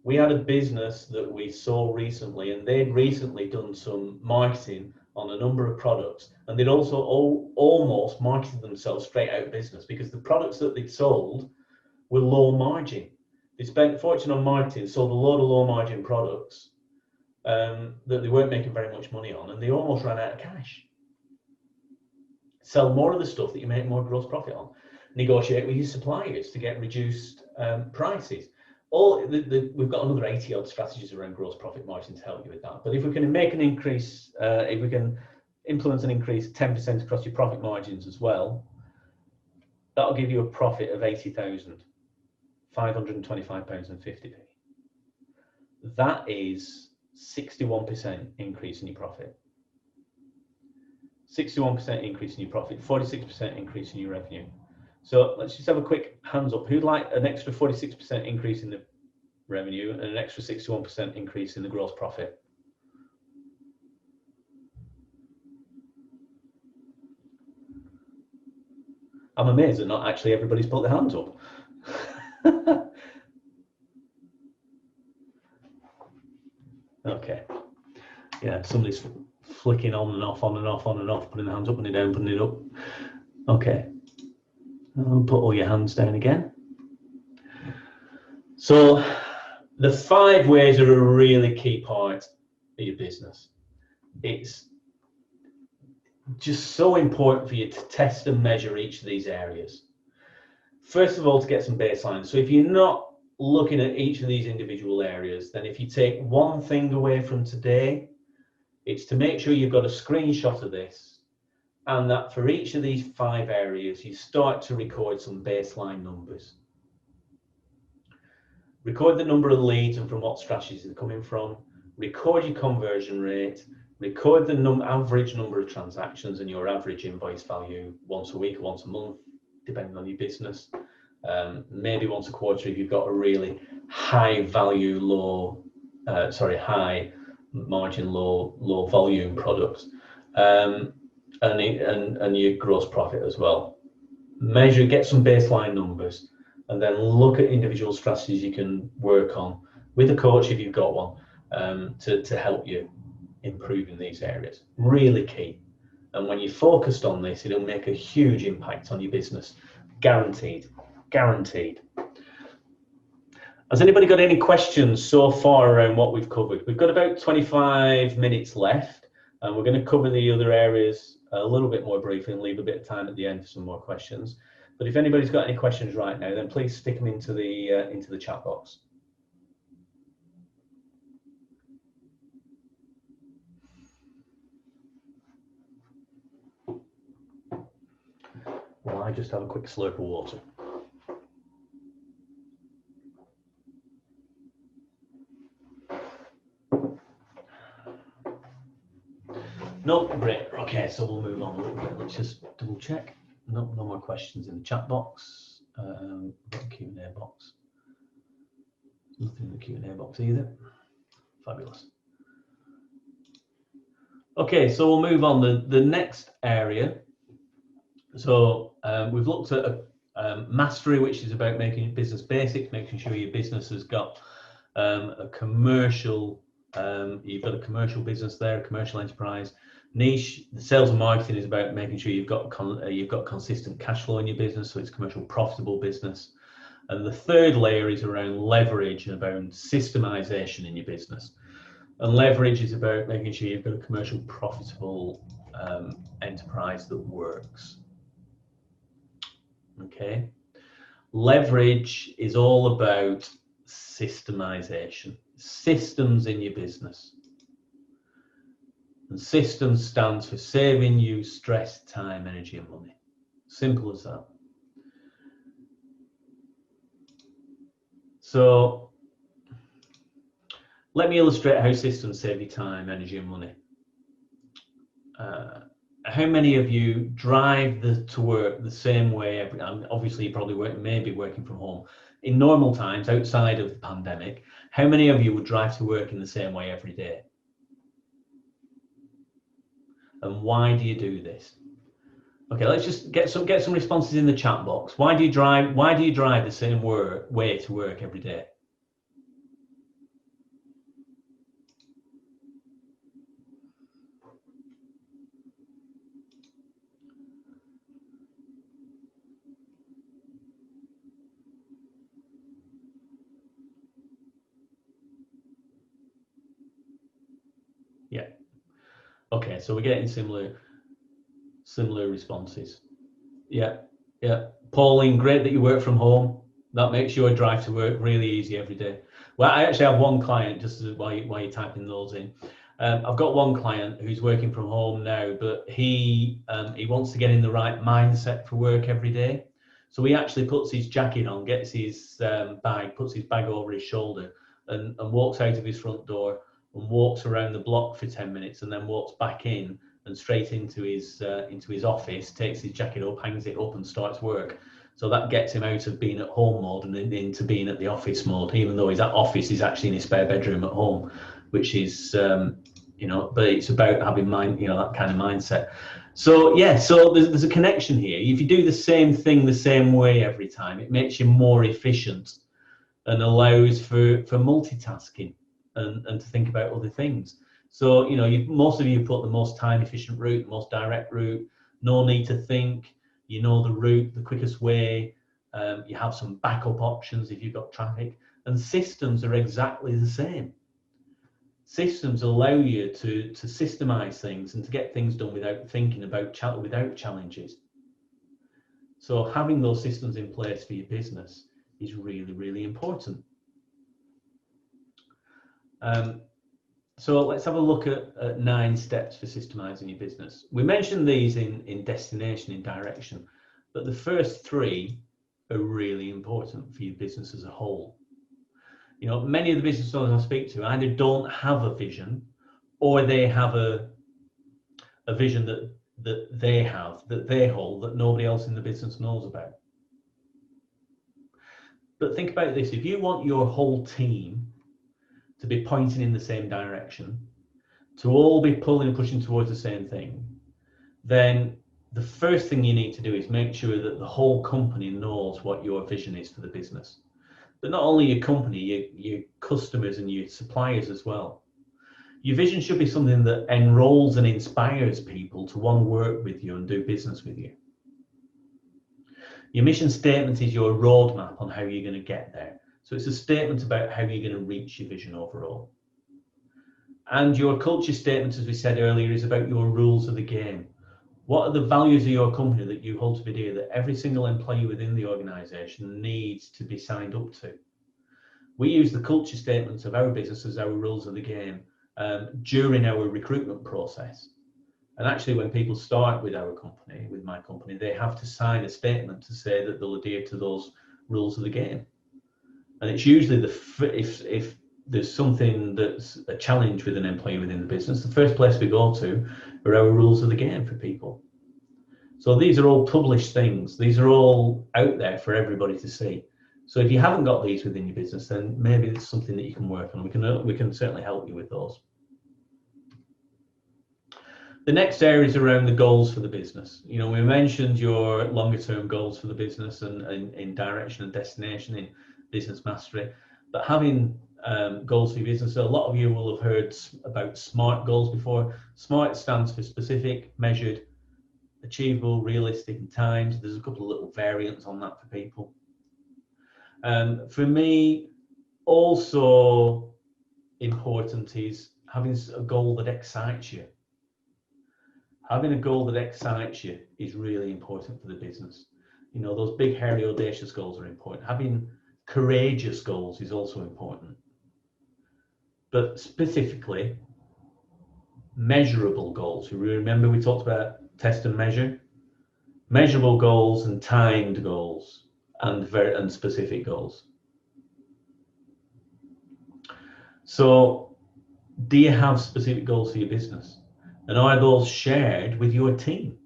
We had a business that we saw recently, and they'd recently done some marketing on a number of products, and they'd also almost marketed themselves straight out of business because the products that they'd sold were low margin. They spent a fortune on marketing, sold a load of low margin products that they weren't making very much money on, and they almost ran out of cash. Sell more of the stuff that you make more gross profit on. Negotiate with your suppliers to get reduced prices. We've got another 80 odd strategies around gross profit margin to help you with that. But if we can make an increase, if we can implement an increase 10% across your profit margins as well, that'll give you a profit of £80,525.50. That is 61% increase in your profit. 61% increase in your profit, 46% increase in your revenue. So let's just have a quick hands up. Who'd like an extra 46% increase in the revenue and an extra 61% increase in the gross profit? I'm amazed that not actually everybody's put their hands up. Okay. Yeah, somebody's flicking on and off, on and off, on and off, putting their hands up, putting it down, putting it up. Okay. I'll put all your hands down again. So the 5 ways are a really key part of your business. It's just so important for you to test and measure each of these areas. First of all, to get some baseline. So if you're not looking at each of these individual areas, then if you take one thing away from today, it's to make sure you've got a screenshot of this, and that for each of these 5 areas, you start to record some baseline numbers. Record the number of leads and from what strategies they're coming from. Record your conversion rate. Record the average number of transactions and your average invoice value once a week or once a month, depending on your business. Maybe once a quarter if you've got a really high value, low high margin, low volume products, and your gross profit as well. Measure, get some baseline numbers, and then look at individual strategies you can work on with a coach if you've got one, to help you improve in these areas. Really key. And when you're focused on this, it'll make a huge impact on your business. Guaranteed. Guaranteed. Has anybody got any questions so far around what we've covered? We've got about 25 minutes left, and we're going to cover the other areas a little bit more briefly and leave a bit of time at the end for some more questions. But if anybody's got any questions right now, then please stick them into the chat box. Well, I just have a quick slurp of water. No, great. Okay, so we'll move on a little bit. Let's just double check. No more questions in the chat box. Got a Q&A box. Nothing in the Q&A box either. Fabulous. Okay, so we'll move on. The next area. So we've looked at mastery, which is about making your business basic, making sure your business has got a commercial. You've got a commercial business there, a commercial enterprise. Niche, the sales and marketing is about making sure you've got consistent cash flow in your business, so it's commercial profitable business. And the third layer is around leverage and about systemization in your business. And leverage is about making sure you've got a commercial profitable enterprise that works. Okay. Leverage is all about systemization, systems in your business. And systems stands for saving you stress, time, energy, and money. Simple as that. So let me illustrate how systems save you time, energy, and money. How many of you drive to work the same way? Obviously, you probably maybe working from home. In normal times, outside of the pandemic, how many of you would drive to work in the same way every day? And why do you do this? Okay, let's just get some responses in the chat box. Why do you drive the same way to work every day? Yeah. Okay, so we're getting similar responses. Yeah. Pauline, great that you work from home. That makes your drive to work really easy every day. Well, I actually have one client, just while you're typing those in. I've got one client who's working from home now, but he wants to get in the right mindset for work every day. So he actually puts his jacket on, gets his bag, puts his bag over his shoulder, and walks out of his front door and walks around the block for 10 minutes, and then walks back in and straight into his office, takes his jacket up, hangs it up, and starts work. So that gets him out of being at home mode and into being at the office mode, even though his office is actually in his spare bedroom at home, which is, but it's about having that kind of mindset. So yeah, so there's a connection here. If you do the same thing the same way every time, it makes you more efficient and allows for multitasking and to think about other things. So, most of you put the most time efficient route, the most direct route, no need to think, the route, the quickest way. You have some backup options if you've got traffic, and systems are exactly the same. Systems allow you to systemize things and to get things done without thinking about without challenges. So having those systems in place for your business is really, really important. So let's have a look at 9 steps for systemizing your business. We mentioned these in destination, in direction, but the first 3 are really important for your business as a whole. Many of the business owners I speak to either don't have a vision, or they have a vision that they hold that nobody else in the business knows about. But think about this: if you want your whole team to be pointing in the same direction, to all be pulling and pushing towards the same thing, then the first thing you need to do is make sure that the whole company knows what your vision is for the business. But not only your company, your customers and your suppliers as well. Your vision should be something that enrolls and inspires people to want to work with you and do business with you. Your mission statement is your roadmap on how you're going to get there. So it's a statement about how you're going to reach your vision overall. And your culture statement, as we said earlier, is about your rules of the game. What are the values of your company that you hold to be dear, that every single employee within the organization needs to be signed up to? We use the culture statements of our business as our rules of the game during our recruitment process. And actually, when people start with our company, with my company, they have to sign a statement to say that they'll adhere to those rules of the game. And it's usually if there's something that's a challenge with an employee within the business, the first place we go to are our rules of the game for people. So these are all published things. These are all out there for everybody to see. So if you haven't got these within your business, then maybe it's something that you can work on. We can certainly help you with those. The next area is around the goals for the business. You know, we mentioned your longer term goals for the business and in direction and destination in business mastery, but having goals for your business. So a lot of you will have heard about SMART goals before. SMART stands for specific, measured, achievable, realistic, and timed. There's a couple of little variants on that for people. For me, also important is having a goal that excites you. Having a goal that excites you is really important for the business. You know, those big, hairy, audacious goals are important. Having courageous goals is also important. But specifically, measurable goals. You remember we talked about test and measure? Measurable goals and timed goals and specific goals. So, do you have specific goals for your business? And are those shared with your team?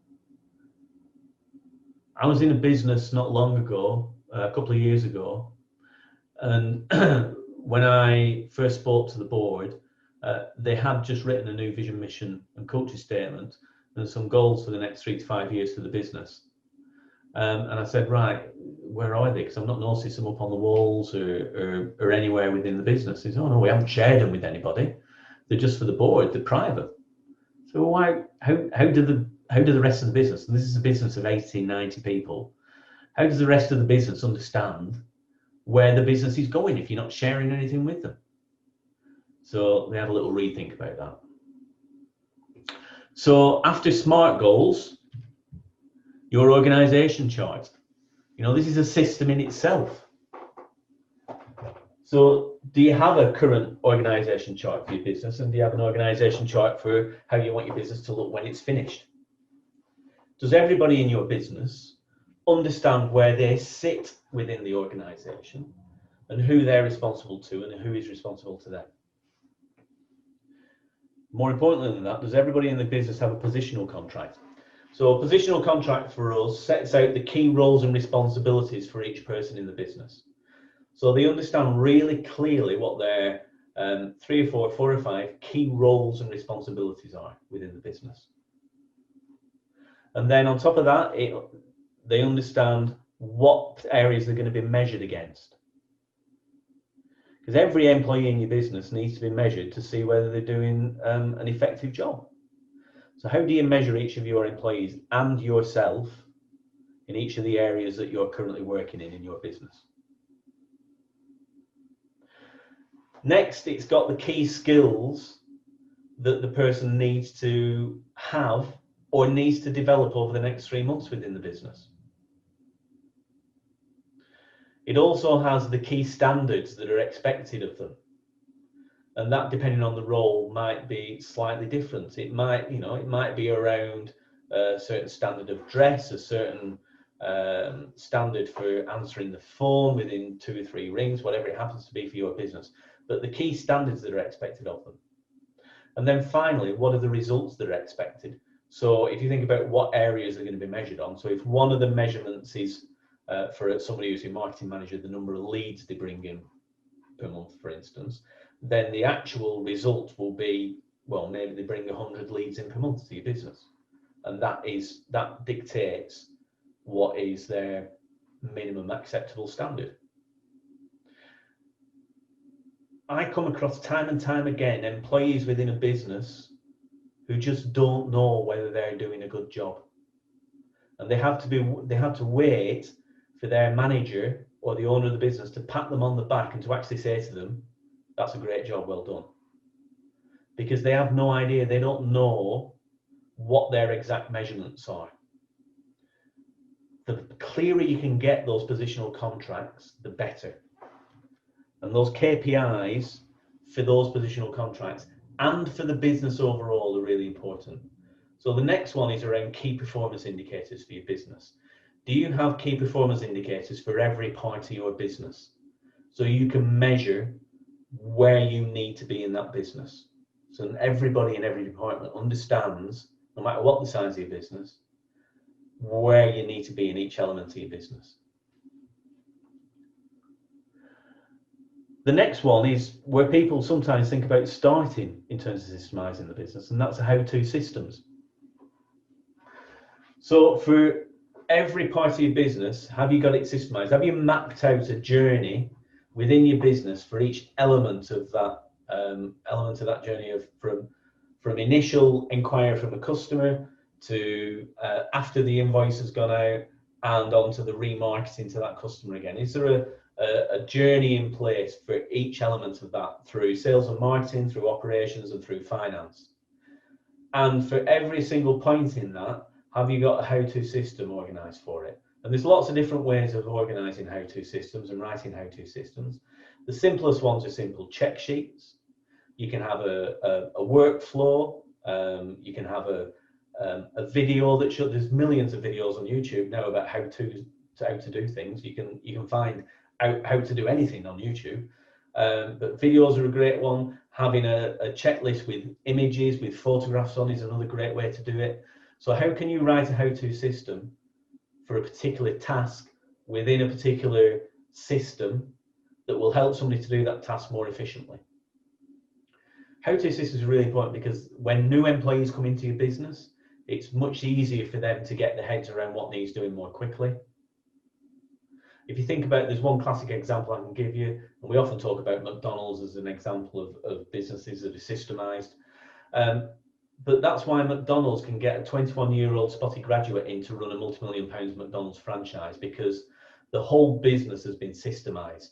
I was in a business not long ago, a couple of years ago, and when I first spoke to the board, they had just written a new vision, mission, and culture statement and some goals for the next 3 to 5 years for the business. And I said, right, where are they? Because I'm not noticing them up on the walls or anywhere within the business. He said, oh no, we haven't shared them with anybody. They're just for the board, they're private. So why? How do the rest of the business, and this is a business of 80, 90 people, how does the rest of the business understand where the business is going if you're not sharing anything with them? So they had a little rethink about that. So after SMART goals, your organization chart. You know, this is a system in itself. So do you have a current organization chart for your business, and do you have an organization chart for how you want your business to look when it's finished? Does everybody in your business understand where they sit within the organization and who they're responsible to and who is responsible to them? More importantly than that, does everybody in the business have a positional contract? So a positional contract for us sets out the key roles and responsibilities for each person in the business. So they understand really clearly what their 3 or 4 or 5 key roles and responsibilities are within the business. And then on top of that, they understand what areas they're going to be measured against. Because every employee in your business needs to be measured to see whether they're doing an effective job. So how do you measure each of your employees and yourself in each of the areas that you're currently working in your business? Next, it's got the key skills that the person needs to have or needs to develop over the next 3 months within the business. It also has the key standards that are expected of them. And that, depending on the role, might be slightly different. It might, it might be around a certain standard of dress, a certain standard for answering the phone within 2 or 3 rings, whatever it happens to be for your business. But the key standards that are expected of them. And then finally, what are the results that are expected? So if you think about what areas are going to be measured on, so if one of the measurements is for somebody who's a marketing manager, the number of leads they bring in per month, for instance, then the actual result will be, well, maybe they bring 100 leads in per month to your business. And that dictates what is their minimum acceptable standard. I come across time and time again employees within a business who just don't know whether they're doing a good job, and they have to wait for their manager or the owner of the business to pat them on the back and to actually say to them, "That's a great job, well done," because they have no idea. They don't know what their exact measurements are. The clearer you can get those positional contracts, the better. And those KPIs for those positional contracts and for the business overall are really important. So the next one is around key performance indicators for your business. Do you have key performance indicators for every part of your business, so you can measure where you need to be in that business? So everybody in every department understands, no matter what the size of your business, where you need to be in each element of your business. The next one is where people sometimes think about starting in terms of systemizing the business, and that's how-to systems. So for every part of your business, have you got it systemized? Have you mapped out a journey within your business for each element of that journey, from initial inquiry from a customer to after the invoice has gone out and onto the remarketing to that customer again? Is there a journey in place for each element of that, through sales and marketing, through operations, and through finance? And for every single point in that, have you got a how-to system organized for it? And there's lots of different ways of organizing how-to systems and writing how-to systems. The simplest ones are simple check sheets. You can have a workflow. You can have a video that shows. There's millions of videos on YouTube now about how to do things. You can find how to do anything on YouTube, but videos are a great one. Having a checklist with images, with photographs on, is another great way to do it. So how can you write a how-to system for a particular task within a particular system that will help somebody to do that task more efficiently? How-to systems are really important because when new employees come into your business, it's much easier for them to get their heads around what needs doing more quickly. If you think about, there's one classic example I can give you, and we often talk about McDonald's as an example of businesses that are systemized. But that's why McDonald's can get a 21-year-old spotty graduate in to run a multi-million pounds McDonald's franchise, because the whole business has been systemized.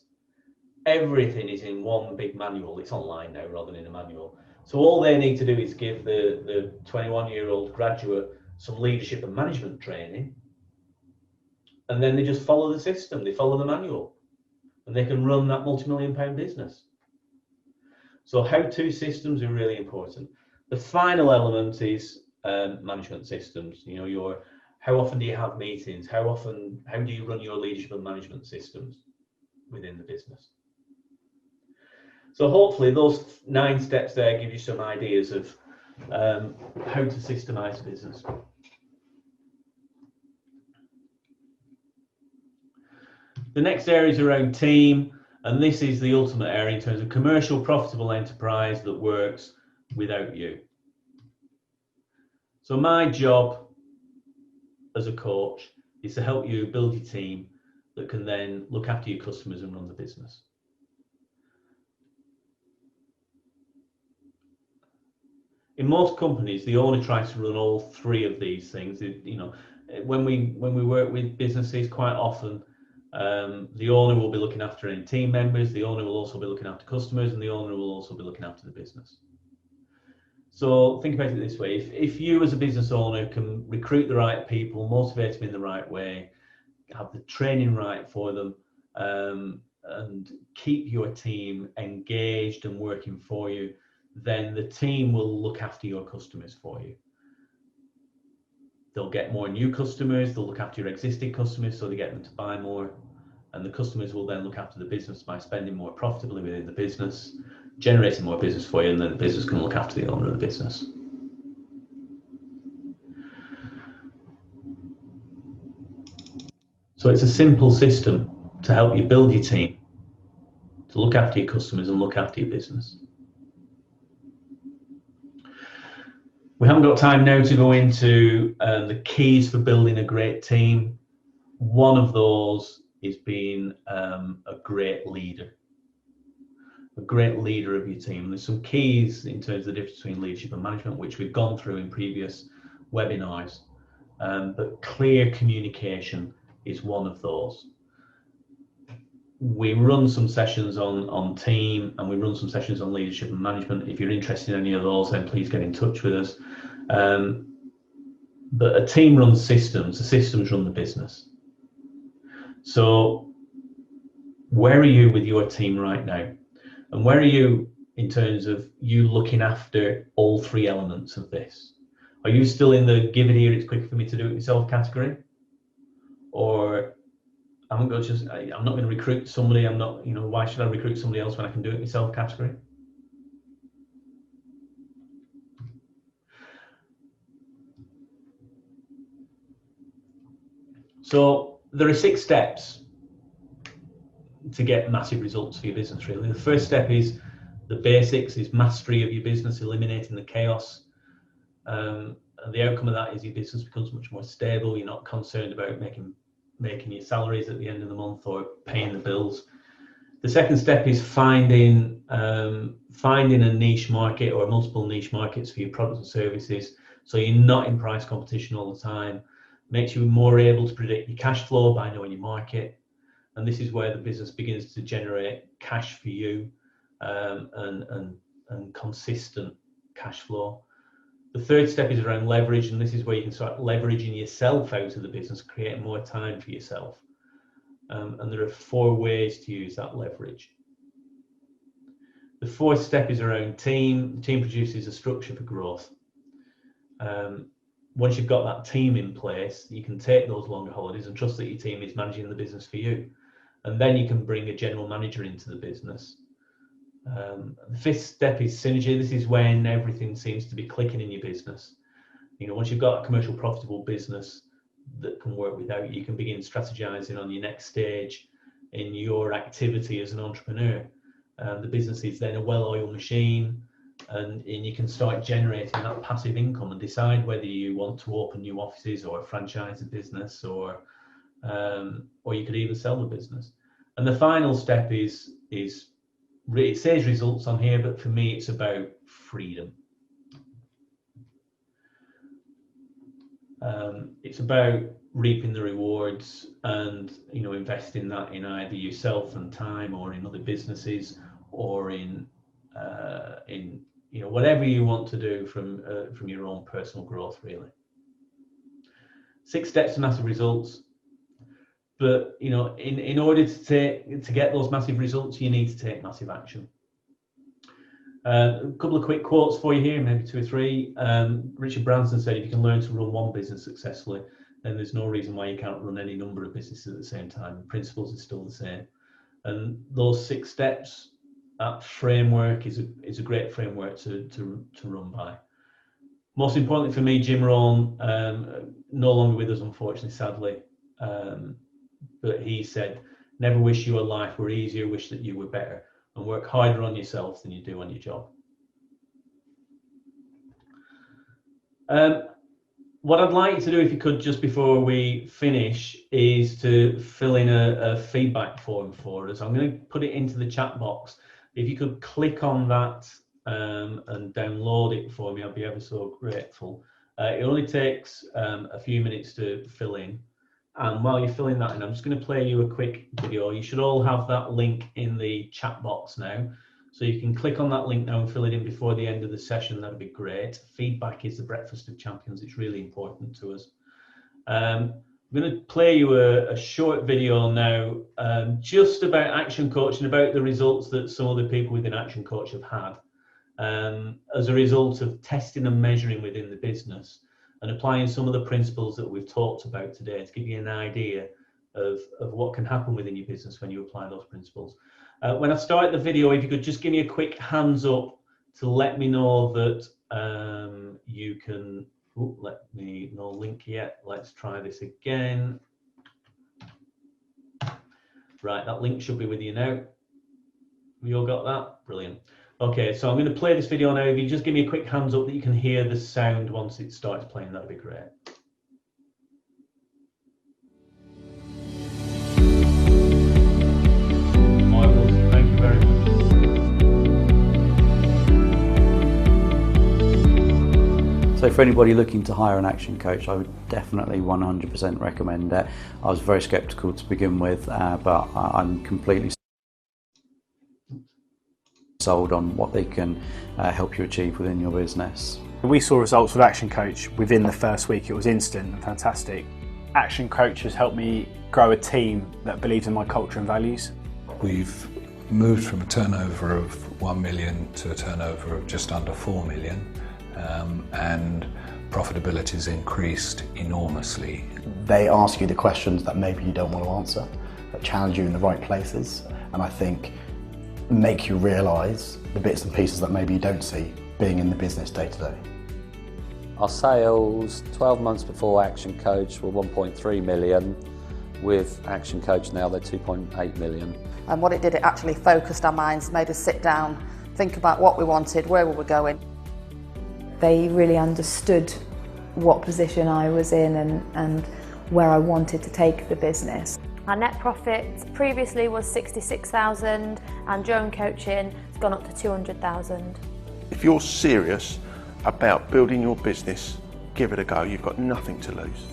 Everything is in one big manual. It's online now rather than in a manual. So all they need to do is give the 21-year-old graduate some leadership and management training, and then they just follow the system, they follow the manual, and they can run that multi-million pound business. So how-to systems are really important. The final element is management systems. You know, how often do you have meetings? How do you run your leadership and management systems within the business? So hopefully those 9 steps there give you some ideas of how to systemize a business. The next area is around team, and this is the ultimate area in terms of commercial, profitable enterprise that works without you. So my job as a coach is to help you build your team that can then look after your customers and run the business. In most companies, the owner tries to run all 3 of these things. You know, when we work with businesses, quite often the owner will be looking after any team members, the owner will also be looking after customers, and the owner will also be looking after the business. So think about it this way: if you as a business owner can recruit the right people, motivate them in the right way, have the training right for them, and keep your team engaged and working for you, then the team will look after your customers for you. They'll get more new customers, they'll look after your existing customers so they get them to buy more, and the customers will then look after the business by spending more profitably within the business, generating more business for you, and then the business can look after the owner of the business. So it's a simple system to help you build your team, to look after your customers and look after your business. We haven't got time now to go into the keys for building a great team. One of those is being a great leader. A great leader of your team. There's some keys in terms of the difference between leadership and management, which we've gone through in previous webinars, but clear communication is one of those. We run some sessions on team, and we run some sessions on leadership and management. If you're interested in any of those, then please get in touch with us. But a team runs systems, the systems run the business. So where are you with your team right now? And where are you in terms of you looking after all three elements of this? Are you still in the give it here, it's quicker for me to do it myself category? Or I'm not going to recruit somebody, I'm not, why should I recruit somebody else when I can do it myself category? So there are 6 steps to get massive results for your business, really. The first step is the basics, is mastery of your business, eliminating the chaos. And the outcome of that is your business becomes much more stable. You're not concerned about making your salaries at the end of the month or paying the bills. The second step is finding a niche market or multiple niche markets for your products and services, so you're not in price competition all the time. Makes you more able to predict your cash flow by knowing your market. And this is where the business begins to generate cash for you, and consistent cash flow. The third step is around leverage, and this is where you can start leveraging yourself out of the business, creating more time for yourself. And there are 4 ways to use that leverage. The fourth step is around team. The team produces a structure for growth. Once you've got that team in place, you can take those longer holidays and trust that your team is managing the business for you. And then you can bring a general manager into the business. The fifth step is synergy. This is when everything seems to be clicking in your business. Once you've got a commercial profitable business that can work without you, you can begin strategizing on your next stage in your activity as an entrepreneur. The business is then a well-oiled machine, and you can start generating that passive income and decide whether you want to open new offices or franchise a business, or you could even sell the business. And the final step is it says results on here, but for me it's about freedom. It's about reaping the rewards and investing that in either yourself and time, or in other businesses, or in whatever you want to do from your own personal growth, really. 6 steps to massive results. But in order to get those massive results, you need to take massive action. A couple of quick quotes for you here, maybe 2 or 3. Richard Branson said, if you can learn to run one business successfully, then there's no reason why you can't run any number of businesses at the same time. The principles are still the same. And those 6 steps, that framework is a great framework to run by. Most importantly for me, Jim Rohn, no longer with us, unfortunately, sadly. But he said, never wish your life were easier, wish that you were better, and work harder on yourself than you do on your job. What I'd like you to do, if you could, just before we finish, is to fill in a feedback form for us. I'm going to put it into the chat box. If you could click on that and download it for me, I'd be ever so grateful. It only takes a few minutes to fill in. And while you're filling that in, I'm just going to play you a quick video. You should all have that link in the chat box now. So you can click on that link now and fill it in before the end of the session. That'd be great. Feedback is the breakfast of champions. It's really important to us. I'm going to play you a short video now, just about Action Coach and about the results that some of the people within Action Coach have had as a result of testing and measuring within the business, and applying some of the principles that we've talked about today to give you an idea of what can happen within your business when you apply those principles. When I start the video, if you could just give me a quick hands up to let me know that you can, let me, no link yet. Let's try this again. Right, that link should be with you now. We all got that? Brilliant. Okay, so I'm going to play this video now. If you just give me a quick hands up that you can hear the sound once it starts playing, that'd be great. Marvelous. Thank you very much. So for anybody looking to hire an action coach, I would definitely 100% recommend it. I was very sceptical to begin with, but I'm completely sold on what they can help you achieve within your business. We saw results with Action Coach within the first week. It was instant and fantastic. Action Coach has helped me grow a team that believes in my culture and values. We've moved from a turnover of 1 million to a turnover of just under 4 million. And profitability has increased enormously. They ask you the questions that maybe you don't want to answer, that challenge you in the right places, and I think make you realise the bits and pieces that maybe you don't see being in the business day to day. Our sales 12 months before Action Coach were 1.3 million. With Action Coach now they're 2.8 million. And what it did, it actually focused our minds, made us sit down, think about what we wanted, where we were going. They really understood what position I was in and where I wanted to take the business. Our net profit previously was 66,000 and during coaching it's gone up to 200,000. If you're serious about building your business, give it a go. You've got nothing to lose.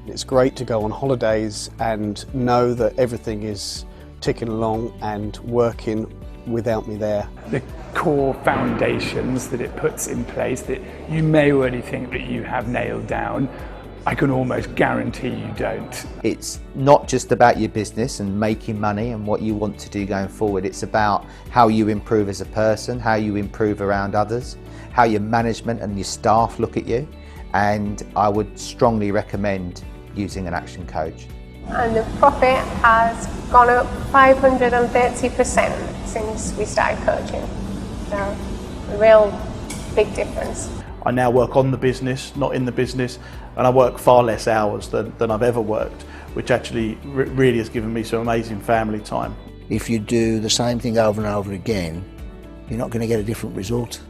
It's great to go on holidays and know that everything is ticking along and working without me there. The core foundations that it puts in place that you may already think that you have nailed down, I can almost guarantee you don't. It's not just about your business and making money and what you want to do going forward. It's about how you improve as a person, how you improve around others, how your management and your staff look at you. And I would strongly recommend using an action coach. And the profit has gone up 530% since we started coaching. So a real big difference. I now work on the business, not in the business, and I work far less hours than I've ever worked, which actually really has given me some amazing family time. If you do the same thing over and over again, you're not going to get a different result.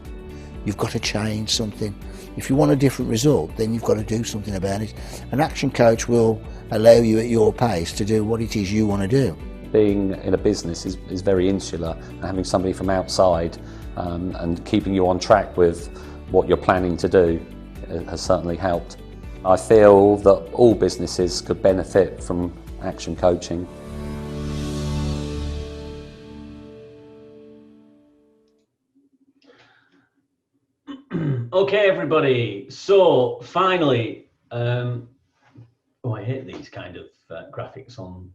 You've got to change something. If you want a different result, then you've got to do something about it. An action coach will allow you at your pace to do what it is you want to do. Being in a business is very insular, and having somebody from outside and keeping you on track with what you're planning to do has certainly helped. I feel that all businesses could benefit from action coaching. Okay, everybody. So finally, oh, I hate these kind of graphics on.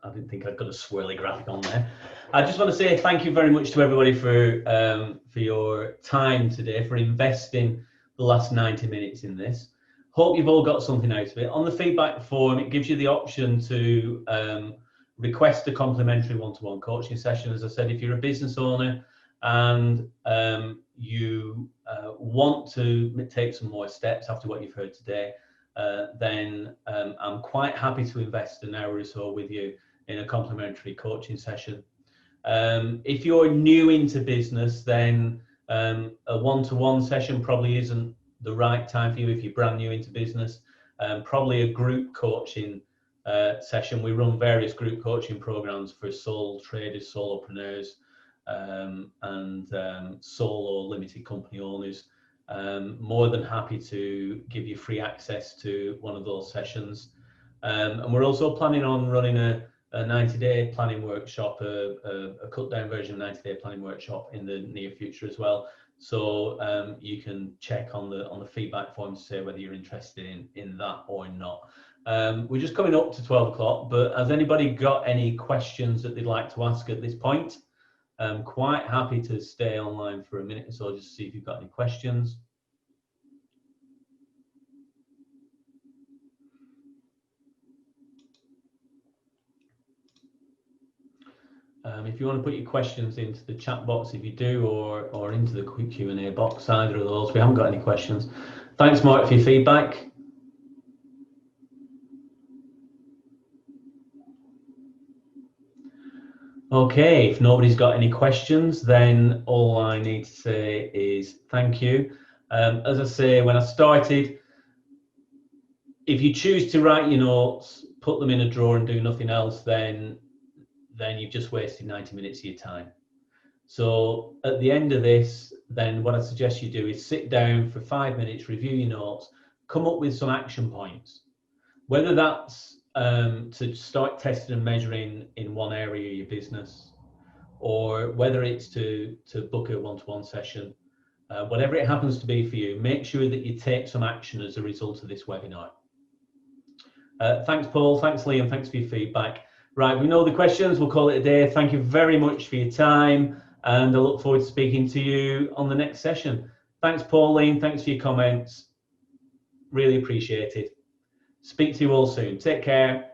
I didn't think I'd got a swirly graphic on there. I just want to say thank you very much to everybody for your time today, for investing the last 90 minutes in this. Hope you've all got something out of it. On the feedback form, it gives you the option to request a complimentary one-to-one coaching session. As I said, if you're a business owner and you want to take some more steps after what you've heard today, then I'm quite happy to invest an hour or so with you in a complimentary coaching session. If you're new into business, then a one-to-one session probably isn't the right time for you. If you're brand new into business, probably a group coaching session. We run various group coaching programs for sole traders, solopreneurs, and solo limited company owners. More than happy to give you free access to one of those sessions. And we're also planning on running a 90-day planning workshop, a cut down version of 90-day planning workshop in the near future as well. So you can check on the feedback form to say whether you're interested in that or not. We're just coming up to 12 o'clock, but has anybody got any questions that they'd like to ask at this point? I'm quite happy to stay online for a minute or so just to see if you've got any questions. If you want to put your questions into the chat box, if you do, or into the quick Q&A box, either of those. We haven't got any questions. Thanks, Mark, for your feedback. Okay, if nobody's got any questions, then all I need to say is thank you. As I say, when I started, if you choose to write your notes, put them in a drawer and do nothing else, then you've just wasted 90 minutes of your time. So at the end of this, then what I suggest you do is sit down for 5 minutes, review your notes, come up with some action points. Whether that's to start testing and measuring in one area of your business, or whether it's to book a one-to-one session, whatever it happens to be for you, make sure that you take some action as a result of this webinar. Thanks, Paul. Thanks, Liam. Thanks for your feedback. Right, we know the questions. We'll call it a day. Thank you very much for your time, and I look forward to speaking to you on the next session. Thanks, Pauline. Thanks for your comments. Really appreciate it. Speak to you all soon. Take care.